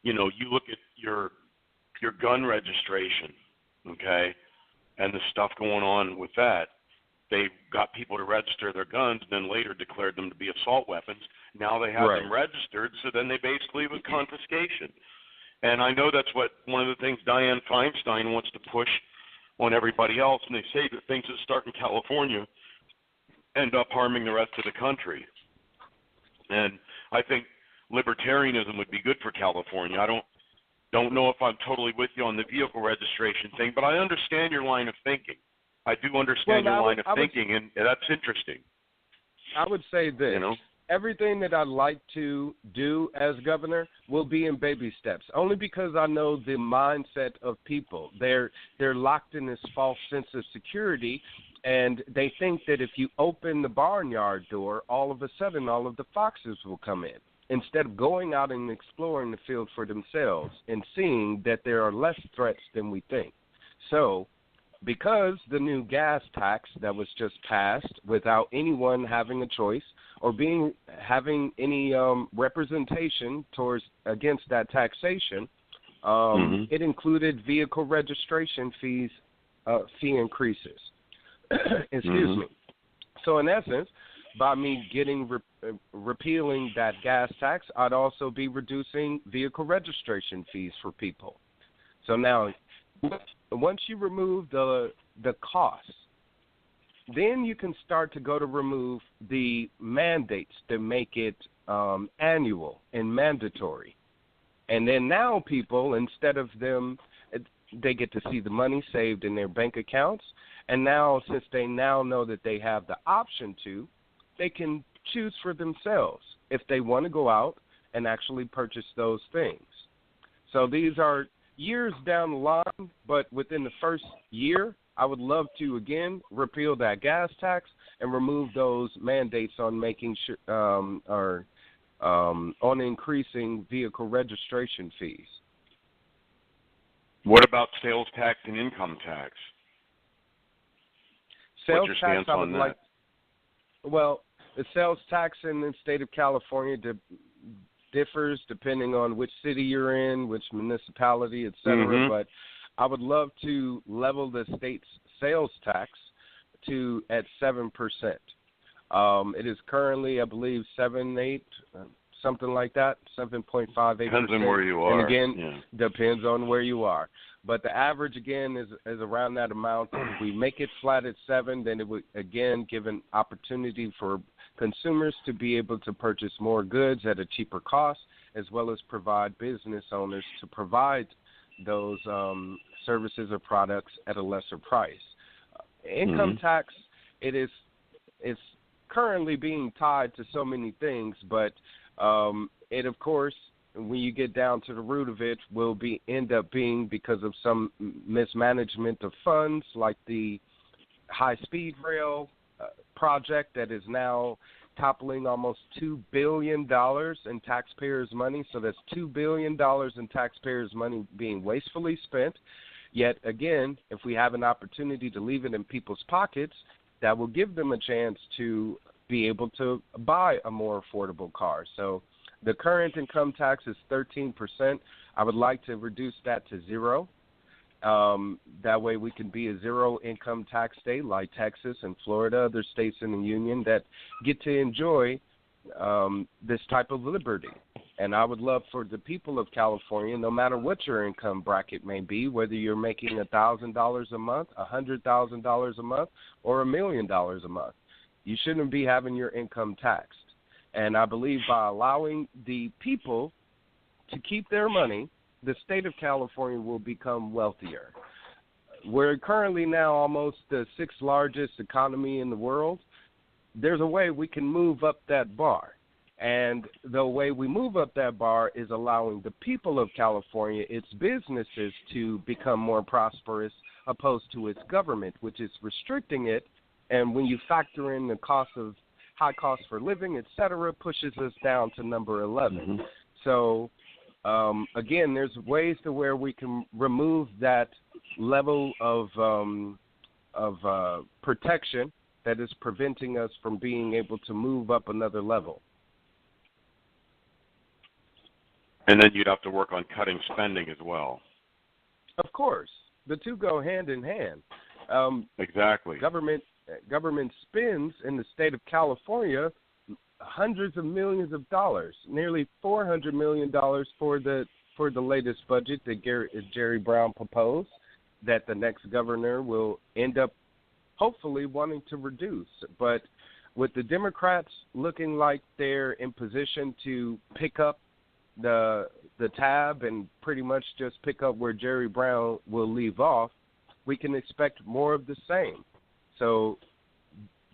you look at your gun registration, okay, and the stuff going on with that. They got people to register their guns, and then later declared them to be assault weapons. Now they have them registered, so then they basically it was confiscation. And I know that's what one of the things Dianne Feinstein wants to push on everybody else, and they say that things that start in California end up harming the rest of the country. And I think libertarianism would be good for California. I don't know if I'm totally with you on the vehicle registration thing, but I understand your line of thinking. I do understand your line of thinking, and that's interesting. I would say this. Everything that I'd like to do as governor will be in baby steps, only because I know the mindset of people. They're locked in this false sense of security, and they think that if you open the barnyard door, all of a sudden all of the foxes will come in, instead of going out and exploring the field for themselves and seeing that there are less threats than we think. So, because the new gas tax that was just passed without anyone having a choice or having any representation against that taxation, it included vehicle registration fee increases. Excuse me. So in essence, by me repealing that gas tax, I'd also be reducing vehicle registration fees for people. So now, once you remove the costs, then you can start to go to remove the mandates to make it annual and mandatory. And then now people, instead of them, they get to see the money saved in their bank accounts. And now, since they now know that they have the option to, they can choose for themselves if they want to go out and actually purchase those things. So these are years down the line, but within the first year, I would love to, again, repeal that gas tax and remove those mandates on making sure, on increasing vehicle registration fees. What about sales tax and income tax? Sales What's your tax, stance on that? Well, the sales tax in the state of California differs depending on which city you're in, which municipality, et cetera. But I would love to level the state's sales tax at 7%. It is currently, I believe, 7.8, something like that, 7.58%. Depends on where you are. And again, depends on where you are. But the average, again, is around that amount. If we make it flat at 7, then it would, again, give an opportunity for consumers to be able to purchase more goods at a cheaper cost, as well as provide business owners to provide those services or products at a lesser price. Income tax, it's currently being tied to so many things, but it, of course, when you get down to the root of it, will end up being because of some mismanagement of funds, like the high-speed rail project that is now toppling almost $2 billion in taxpayers' money. So that's $2 billion in taxpayers' money being wastefully spent. Yet, again, if we have an opportunity to leave it in people's pockets, that will give them a chance to be able to buy a more affordable car. So the current income tax is 13%. I would like to reduce that to 0. That way we can be a zero income tax state like Texas and Florida, other states in the union that get to enjoy this type of liberty. And I would love for the people of California, no matter what your income bracket may be, whether you're making $1,000 a month, $100,000 a month, or $1 million a month, you shouldn't be having your income taxed. And I believe by allowing the people to keep their money, the state of California will become wealthier. We're currently now almost the 6th largest economy in the world. There's a way we can move up that bar. And the way we move up that bar is allowing the people of California, its businesses, to become more prosperous opposed to its government, which is restricting it. And when you factor in the high cost for living, et cetera, pushes us down to number 11. So, again, there's ways to where we can remove that level of protection that is preventing us from being able to move up another level. And then you'd have to work on cutting spending as well. Of course. The two go hand in hand. Exactly. Government spends in the state of California hundreds of millions of dollars, nearly $400 million for the latest budget that Jerry Brown proposed, that the next governor will end up hopefully wanting to reduce. But with the Democrats looking like they're in position to pick up the tab and pretty much just pick up where Jerry Brown will leave off, we can expect more of the same. So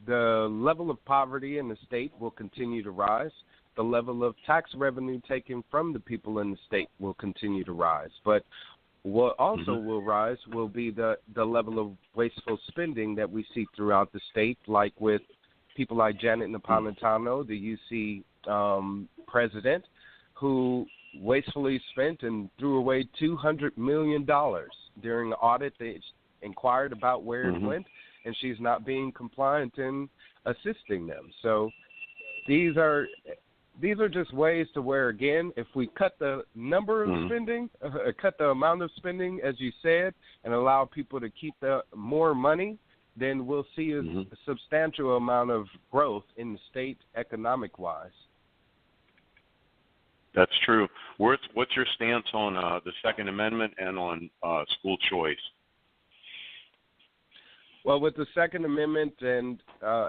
the level of poverty in the state will continue to rise. The level of tax revenue taken from the people in the state will continue to rise. But what also will rise will be the level of wasteful spending that we see throughout the state, like with people like Janet Napolitano, the UC president, who wastefully spent and threw away $200 million during the audit. They inquired about where it went, and she's not being compliant in assisting them. So these are just ways to where, again, if we cut the number of spending, cut the amount of spending, as you said, and allow people to keep more money, then we'll see a substantial amount of growth in the state economic-wise. That's true. What's your stance on the Second Amendment and on school choice? Well, with the Second Amendment and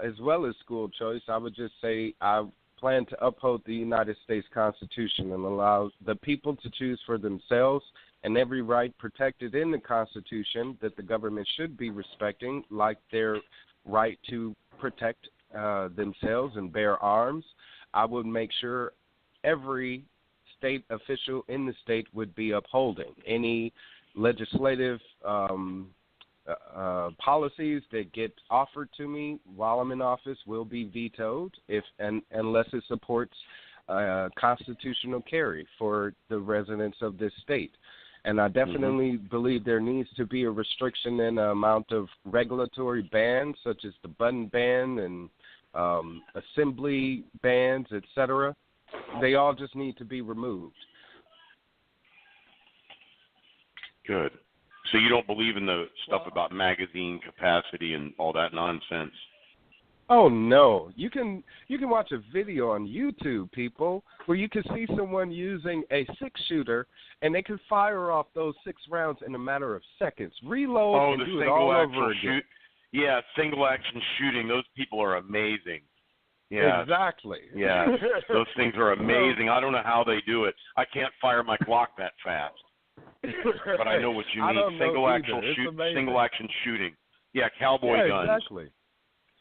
as well as school choice, I would just say I plan to uphold the United States Constitution and allow the people to choose for themselves, and every right protected in the Constitution that the government should be respecting, like their right to protect themselves and bear arms. I would make sure every state official in the state would be upholding any legislative policies that get offered to me while I'm in office will be vetoed unless it supports constitutional carry for the residents of this state. And I definitely believe there needs to be a restriction in the amount of regulatory bans, such as the button ban and assembly bans, etc. They all just need to be removed. Good. So you don't believe in the stuff about magazine capacity and all that nonsense? Oh no! You can watch a video on YouTube, people, where you can see someone using a 6-shooter and they can fire off those 6 rounds in a matter of seconds, reload, and do it all over again. Yeah, single action shooting. Those people are amazing. Yeah, exactly. Yeah, those things are amazing. I don't know how they do it. I can't fire my Glock that fast. But I know what you mean. Single action shooting. Yeah, cowboy guns. Exactly.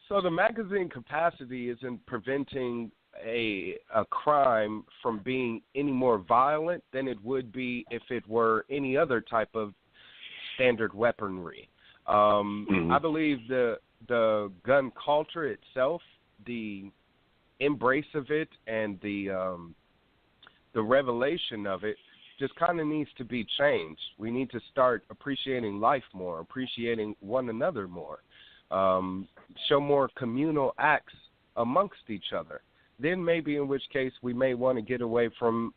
So the magazine capacity isn't preventing a crime from being any more violent than it would be if it were any other type of standard weaponry. I believe the gun culture itself, the embrace of it, and the revelation of it just kind of needs to be changed. We need to start appreciating life more, appreciating one another more. Show more communal acts amongst each other. Then maybe in which case we may want to get away from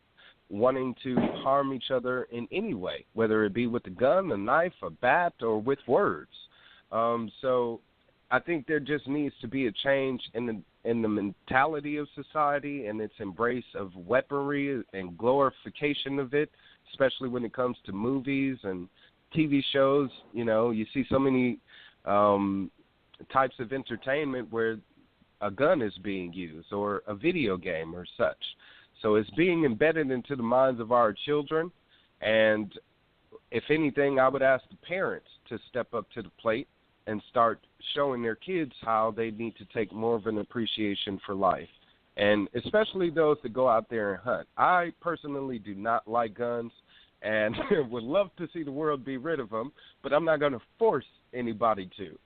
wanting to harm each other in any way, whether it be with a gun, a knife, a bat, or with words. So I think there just needs to be a change in the mentality of society and its embrace of weaponry and glorification of it, especially when it comes to movies and TV shows. You know, you see so many types of entertainment where a gun is being used or a video game or such. So it's being embedded into the minds of our children. And if anything, I would ask the parents to step up to the plate and start showing their kids how they need to take more of an appreciation for life. And especially those that go out there and hunt. I personally do not like guns and would love to see the world be rid of them, but I'm not going to force anybody to.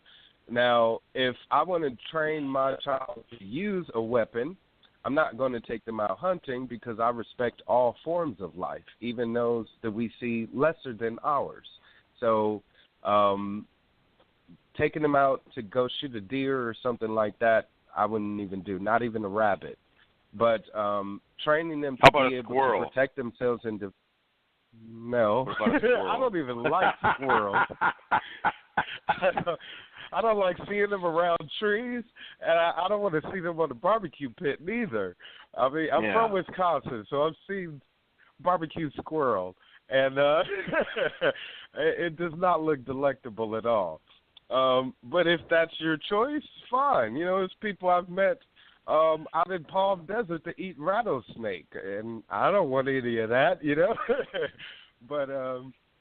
Now, if I want to train my child to use a weapon, I'm not going to take them out hunting because I respect all forms of life, even those that we see lesser than ours. So taking them out to go shoot a deer or something like that, I wouldn't even do, not even a rabbit. But training them to be able to protect themselves and no, I don't even like squirrels. I don't like seeing them around trees, and I don't want to see them on the barbecue pit neither. I mean, I'm from Wisconsin, so I've seen barbecue squirrel, and it does not look delectable at all. But if that's your choice, fine. You know, there's people I've met out in Palm Desert to eat rattlesnake, and I don't want any of that, you know. But,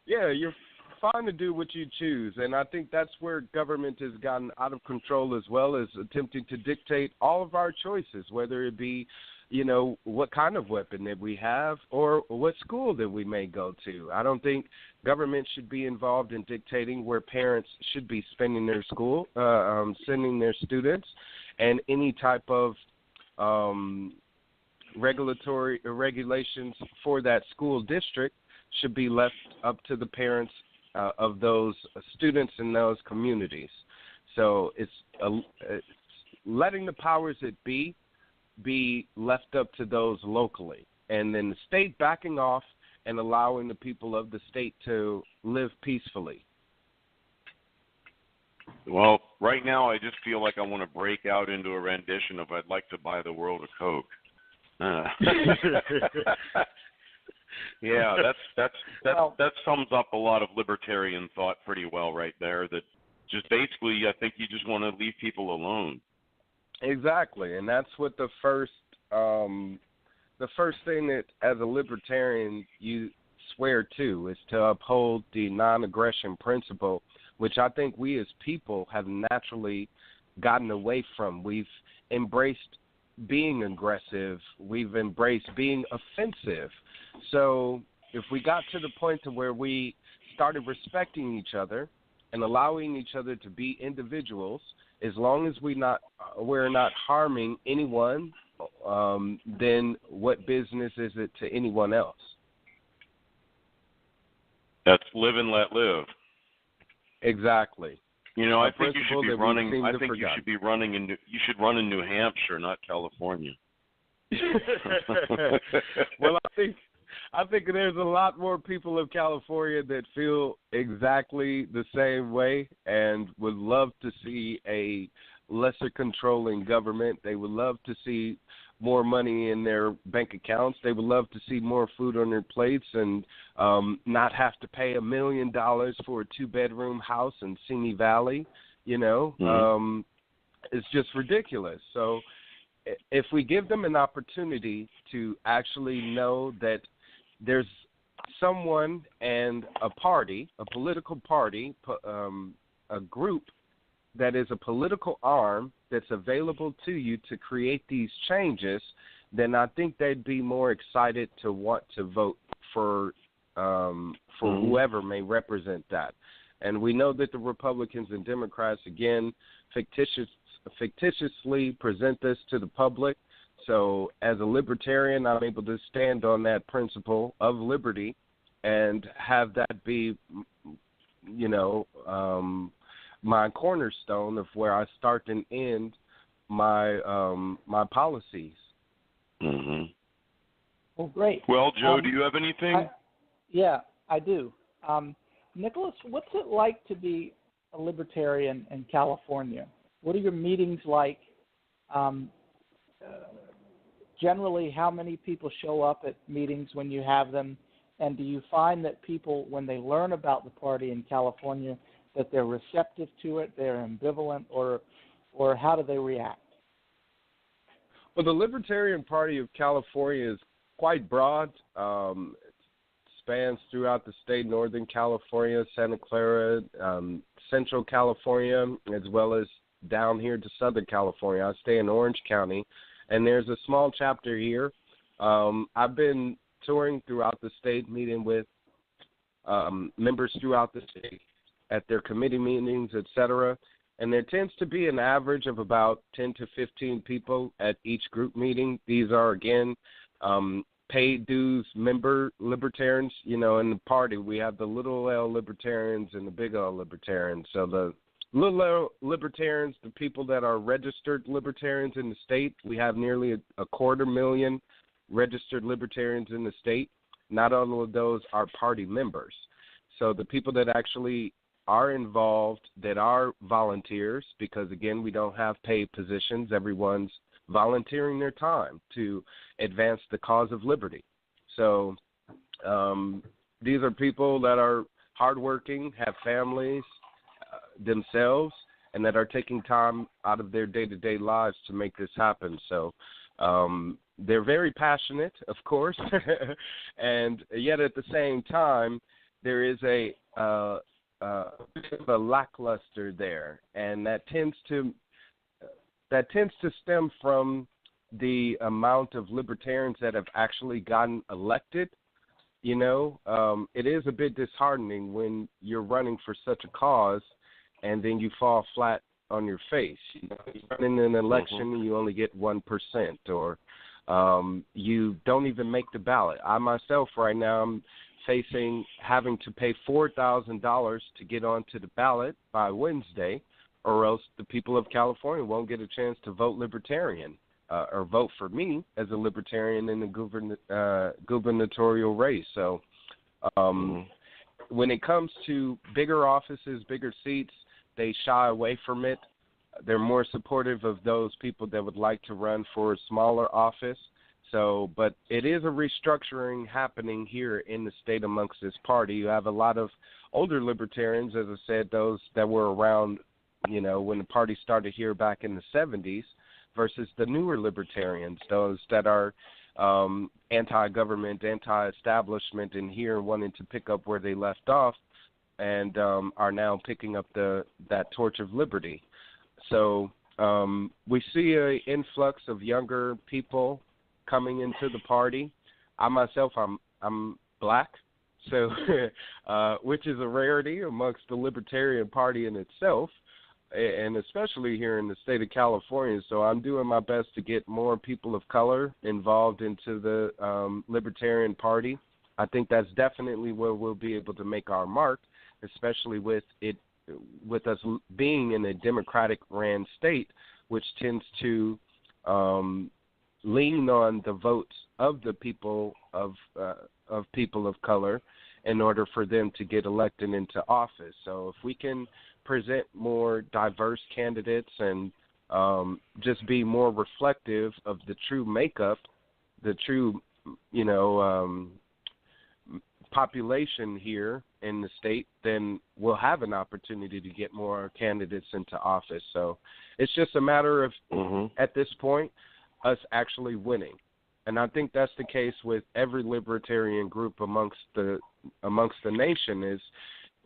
you're fine to do what you choose, and I think that's where government has gotten out of control as well, as attempting to dictate all of our choices, whether it be, you know, what kind of weapon that we have or what school that we may go to. I don't think government should be involved in dictating where parents should be spending their school, sending their students, and any type of regulations for that school district should be left up to the parents of those students in those communities. So it's letting the powers that be left up to those locally, and then the state backing off and allowing the people of the state to live peacefully. Well, right now I just feel like I want to break out into a rendition of "I'd Like to Buy the World a Coke." Yeah, that sums up a lot of libertarian thought pretty well right there. That just basically, I think you just want to leave people alone. Exactly, and that's what the first thing that as a libertarian you swear to is to uphold the non-aggression principle, which I think we as people have naturally gotten away from. We've embraced being aggressive. We've embraced being offensive. So if we got to the point to where we started respecting each other and allowing each other to be individuals, as long as we're not harming anyone, then what business is it to anyone else? That's live and let live. Exactly. You know, I think you should be that running. we've I seemed to think you forget. should be running in. You should run in New Hampshire, not California. Well, I think there's a lot more people of California that feel exactly the same way and would love to see a lesser controlling government. They would love to see more money in their bank accounts. They would love to see more food on their plates and not have to pay $1 million for a 2-bedroom house in Simi Valley. You know, it's just ridiculous. So if we give them an opportunity to actually know that there's someone and a party, a political party, a group that is a political arm that's available to you to create these changes, then I think they'd be more excited to want to vote for whoever may represent that. And we know that the Republicans and Democrats, again, fictitiously present this to the public. So as a libertarian, I'm able to stand on that principle of liberty and have that be, you know, my cornerstone of where I start and end my my policies. Mm-hmm. Well, great. Well, Joe, do you have anything? Yeah, I do. Nickolas, what's it like to be a libertarian in California? What are your meetings like? Generally, how many people show up at meetings when you have them? And do you find that people, when they learn about the party in California, that they're receptive to it, they're ambivalent, or how do they react? Well, the Libertarian Party of California is quite broad. It spans throughout the state, Northern California, Santa Clara, Central California, as well as down here to Southern California. I stay in Orange County, and there's a small chapter here. I've been touring throughout the state, meeting with members throughout the state at their committee meetings, et cetera. And there tends to be an average of about 10 to 15 people at each group meeting. These are, again, paid dues member libertarians. You know, in the party, we have the little L libertarians and the big L libertarians. So the little L libertarians, the people that are registered libertarians in the state, we have nearly a 250,000 registered libertarians in the state. Not all of those are party members. So the people that actually are involved, that are volunteers, because, again, we don't have paid positions. Everyone's volunteering their time to advance the cause of liberty. So these are people that are hardworking, have families themselves, and that are taking time out of their day-to-day lives to make this happen. So they're very passionate, of course, and yet at the same time, there is a bit of a lackluster there, and that tends to stem from the amount of libertarians that have actually gotten elected. You know, it is a bit disheartening when you're running for such a cause and then you fall flat on your face. You know, you run in an election and you only get 1%, or you don't even make the ballot. I myself right now am facing having to pay $4,000 to get onto the ballot by Wednesday, or else the people of California won't get a chance to vote Libertarian or vote for me as a Libertarian in the gubernatorial race. So when it comes to bigger offices, bigger seats, they shy away from it. They're more supportive of those people that would like to run for a smaller office. So, but it is a restructuring happening here in the state amongst this party. You have a lot of older libertarians, as I said, those that were around, you know, when the party started here back in the 70s, versus the newer libertarians, those that are anti-government, anti-establishment, and here wanting to pick up where they left off, and are now picking up that torch of liberty. So we see an influx of younger people coming into the party. I myself, I'm black, so which is a rarity amongst the Libertarian Party in itself, and especially here in the state of California. So I'm doing my best to get more people of color involved into the Libertarian Party. I think that's definitely where we'll be able to make our mark, especially with it with us being in a Democratic-ran state, which tends to lean on the votes of the people of people of color in order for them to get elected into office. So if we can present more diverse candidates and just be more reflective of the true makeup, the true, population here in the state, then we'll have an opportunity to get more candidates into office. So it's just a matter of, at this point, us actually winning. And I think that's the case with every libertarian group amongst the nation. Is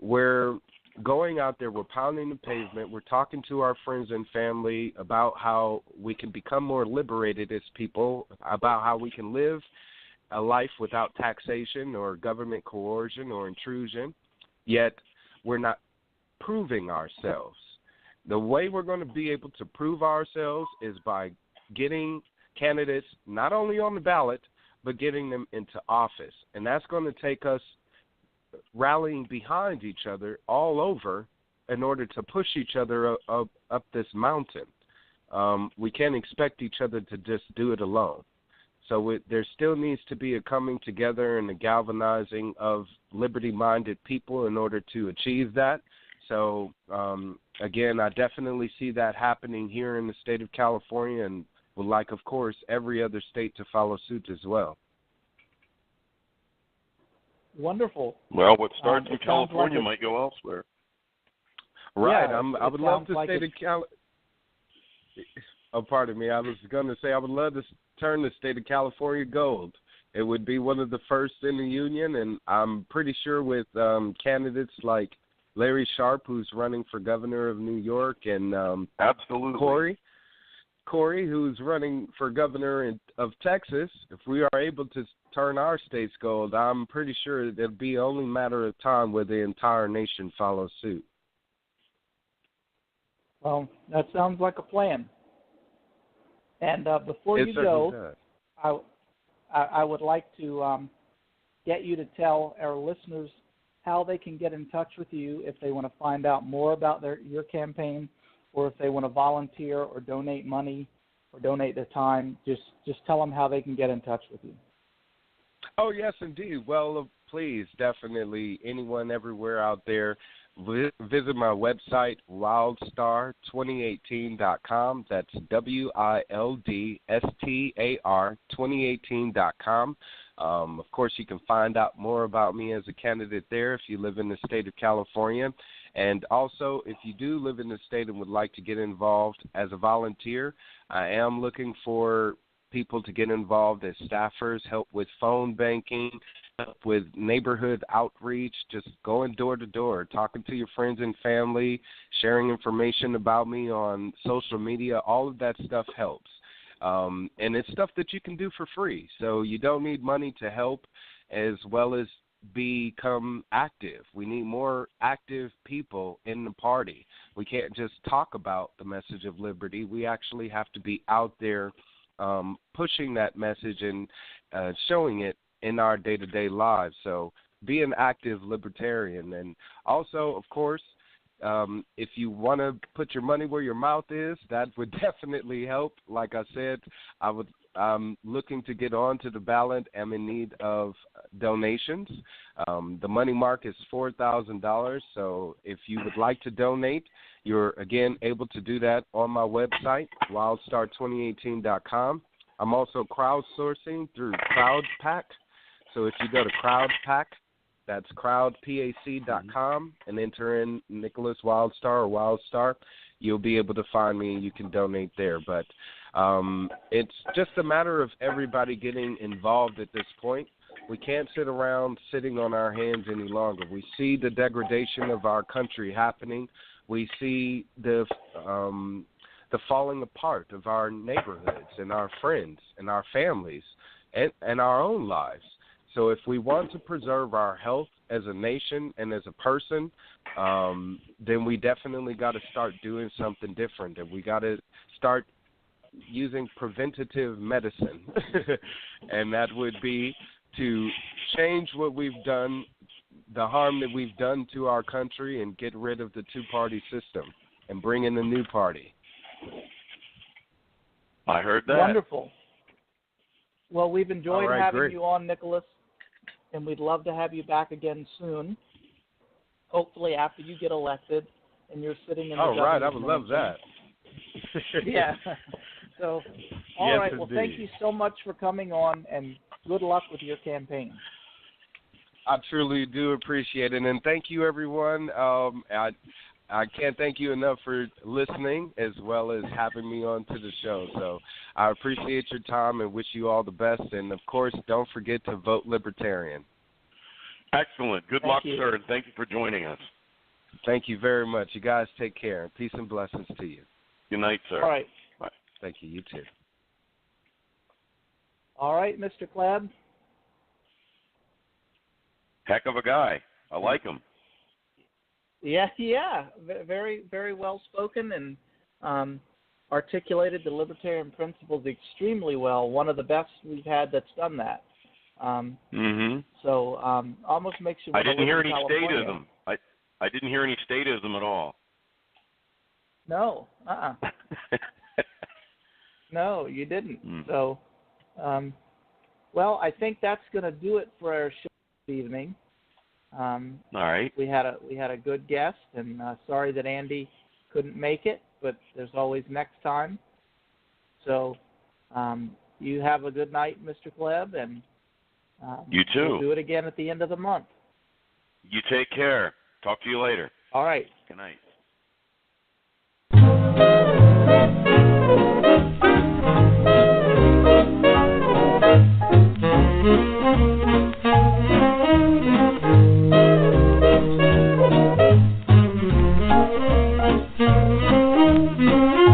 we're going out there, we're pounding the pavement, we're talking to our friends and family about how we can become more liberated as people, about how we can live a life without taxation or government coercion or intrusion, yet we're not proving ourselves. The way we're going to be able to prove ourselves is by getting candidates not only on the ballot, but getting them into office. And that's going to take us rallying behind each other all over in order to push each other up this mountain. We can't expect each other to just do it alone. So there still needs to be a coming together and a galvanizing of liberty-minded people in order to achieve that. So, again, I definitely see that happening here in the state of California and would like, of course, every other state to follow suit as well. Wonderful. Well, what starts in California might go elsewhere. Right. Yeah, I would love to like stay to California. Oh, pardon me. I was going to say I would love to turn the state of California gold. It would be one of the first in the union, and I'm pretty sure with candidates like Larry Sharp, who's running for governor of New York, and absolutely Corey, who's running for governor of Texas, if we are able to turn our states gold, I'm pretty sure it'll be only a matter of time where the entire nation follows suit. Well, that sounds like a plan. And before you go, I would like to get you to tell our listeners how they can get in touch with you if they want to find out more about your campaign, or if they want to volunteer or donate money or donate their time. Just tell them how they can get in touch with you. Oh, yes, indeed. Well, please, definitely, anyone everywhere out there, visit my website, wildstar2018.com. That's WILDSTAR 2018.com. Of course, you can find out more about me as a candidate there if you live in the state of California. And also, if you do live in the state and would like to get involved as a volunteer, I am looking for people to get involved as staffers, help with phone banking, help with neighborhood outreach, just going door to door, talking to your friends and family, sharing information about me on social media. All of that stuff helps. And it's stuff that you can do for free. So you don't need money to help, as well as become active. We need more active people in the party. We can't just talk about the message of liberty. We actually have to be out there pushing that message and showing it in our day-to-day lives. So be an active libertarian. And also, of course, if you want to put your money where your mouth is, that would definitely help. Like I said, I'm looking to get on to the ballot. I'm in need of donations. The money mark is $4,000. So if you would like to donate, you're, again, able to do that on my website, wildstar2018.com. I'm also crowdsourcing through CrowdPack. So if you go to CrowdPack, that's crowdpac.com, and enter in Nickolas Wildstar or Wildstar, you'll be able to find me and you can donate there. But it's just a matter of everybody getting involved at this point. We can't sit around sitting on our hands any longer. We see the degradation of our country happening. We see the falling apart of our neighborhoods and our friends and our families and our own lives. So if we want to preserve our health as a nation and as a person, then we definitely got to start doing something different. And we got to start using preventative medicine. And that would be to change what we've done the harm that we've done to our country and get rid of the two-party system and bring in a new party. I heard that. Wonderful. Well, we've enjoyed having great. you on, Nickolas, and we'd love to have you back again soon, hopefully after you get elected and you're sitting in the All right, I governor's would love that. Yeah. So, all Yes, right. Well, thank indeed. you so much for coming on, and good luck with your campaign. I truly do appreciate it, and thank you, everyone. I can't thank you enough for listening as well as having me on to the show. So I appreciate your time and wish you all the best. And, of course, don't forget to vote Libertarian. Excellent. Good Thank luck, you. sir, and thank you for joining us. Thank you very much. You guys take care. Peace and blessings to you. Good night, sir. All right. Bye. Thank you. You too. All right, Mr. Kleb. Heck of a guy. I like him. Yeah. Very, very well spoken and articulated the libertarian principles extremely well. One of the best we've had that's done that. So almost makes you I want to didn't hear live any in California. statism. I didn't hear any statism at all. No. No, you didn't. So, well, I think that's going to do it for our show this evening. All right. We had a good guest, and sorry that Andy couldn't make it, but there's always next time. So, you have a good night, Mr. Kleb, and you too. We'll do it again at the end of the month. You take care. Talk to you later. All right. Good night. Mm-hmm.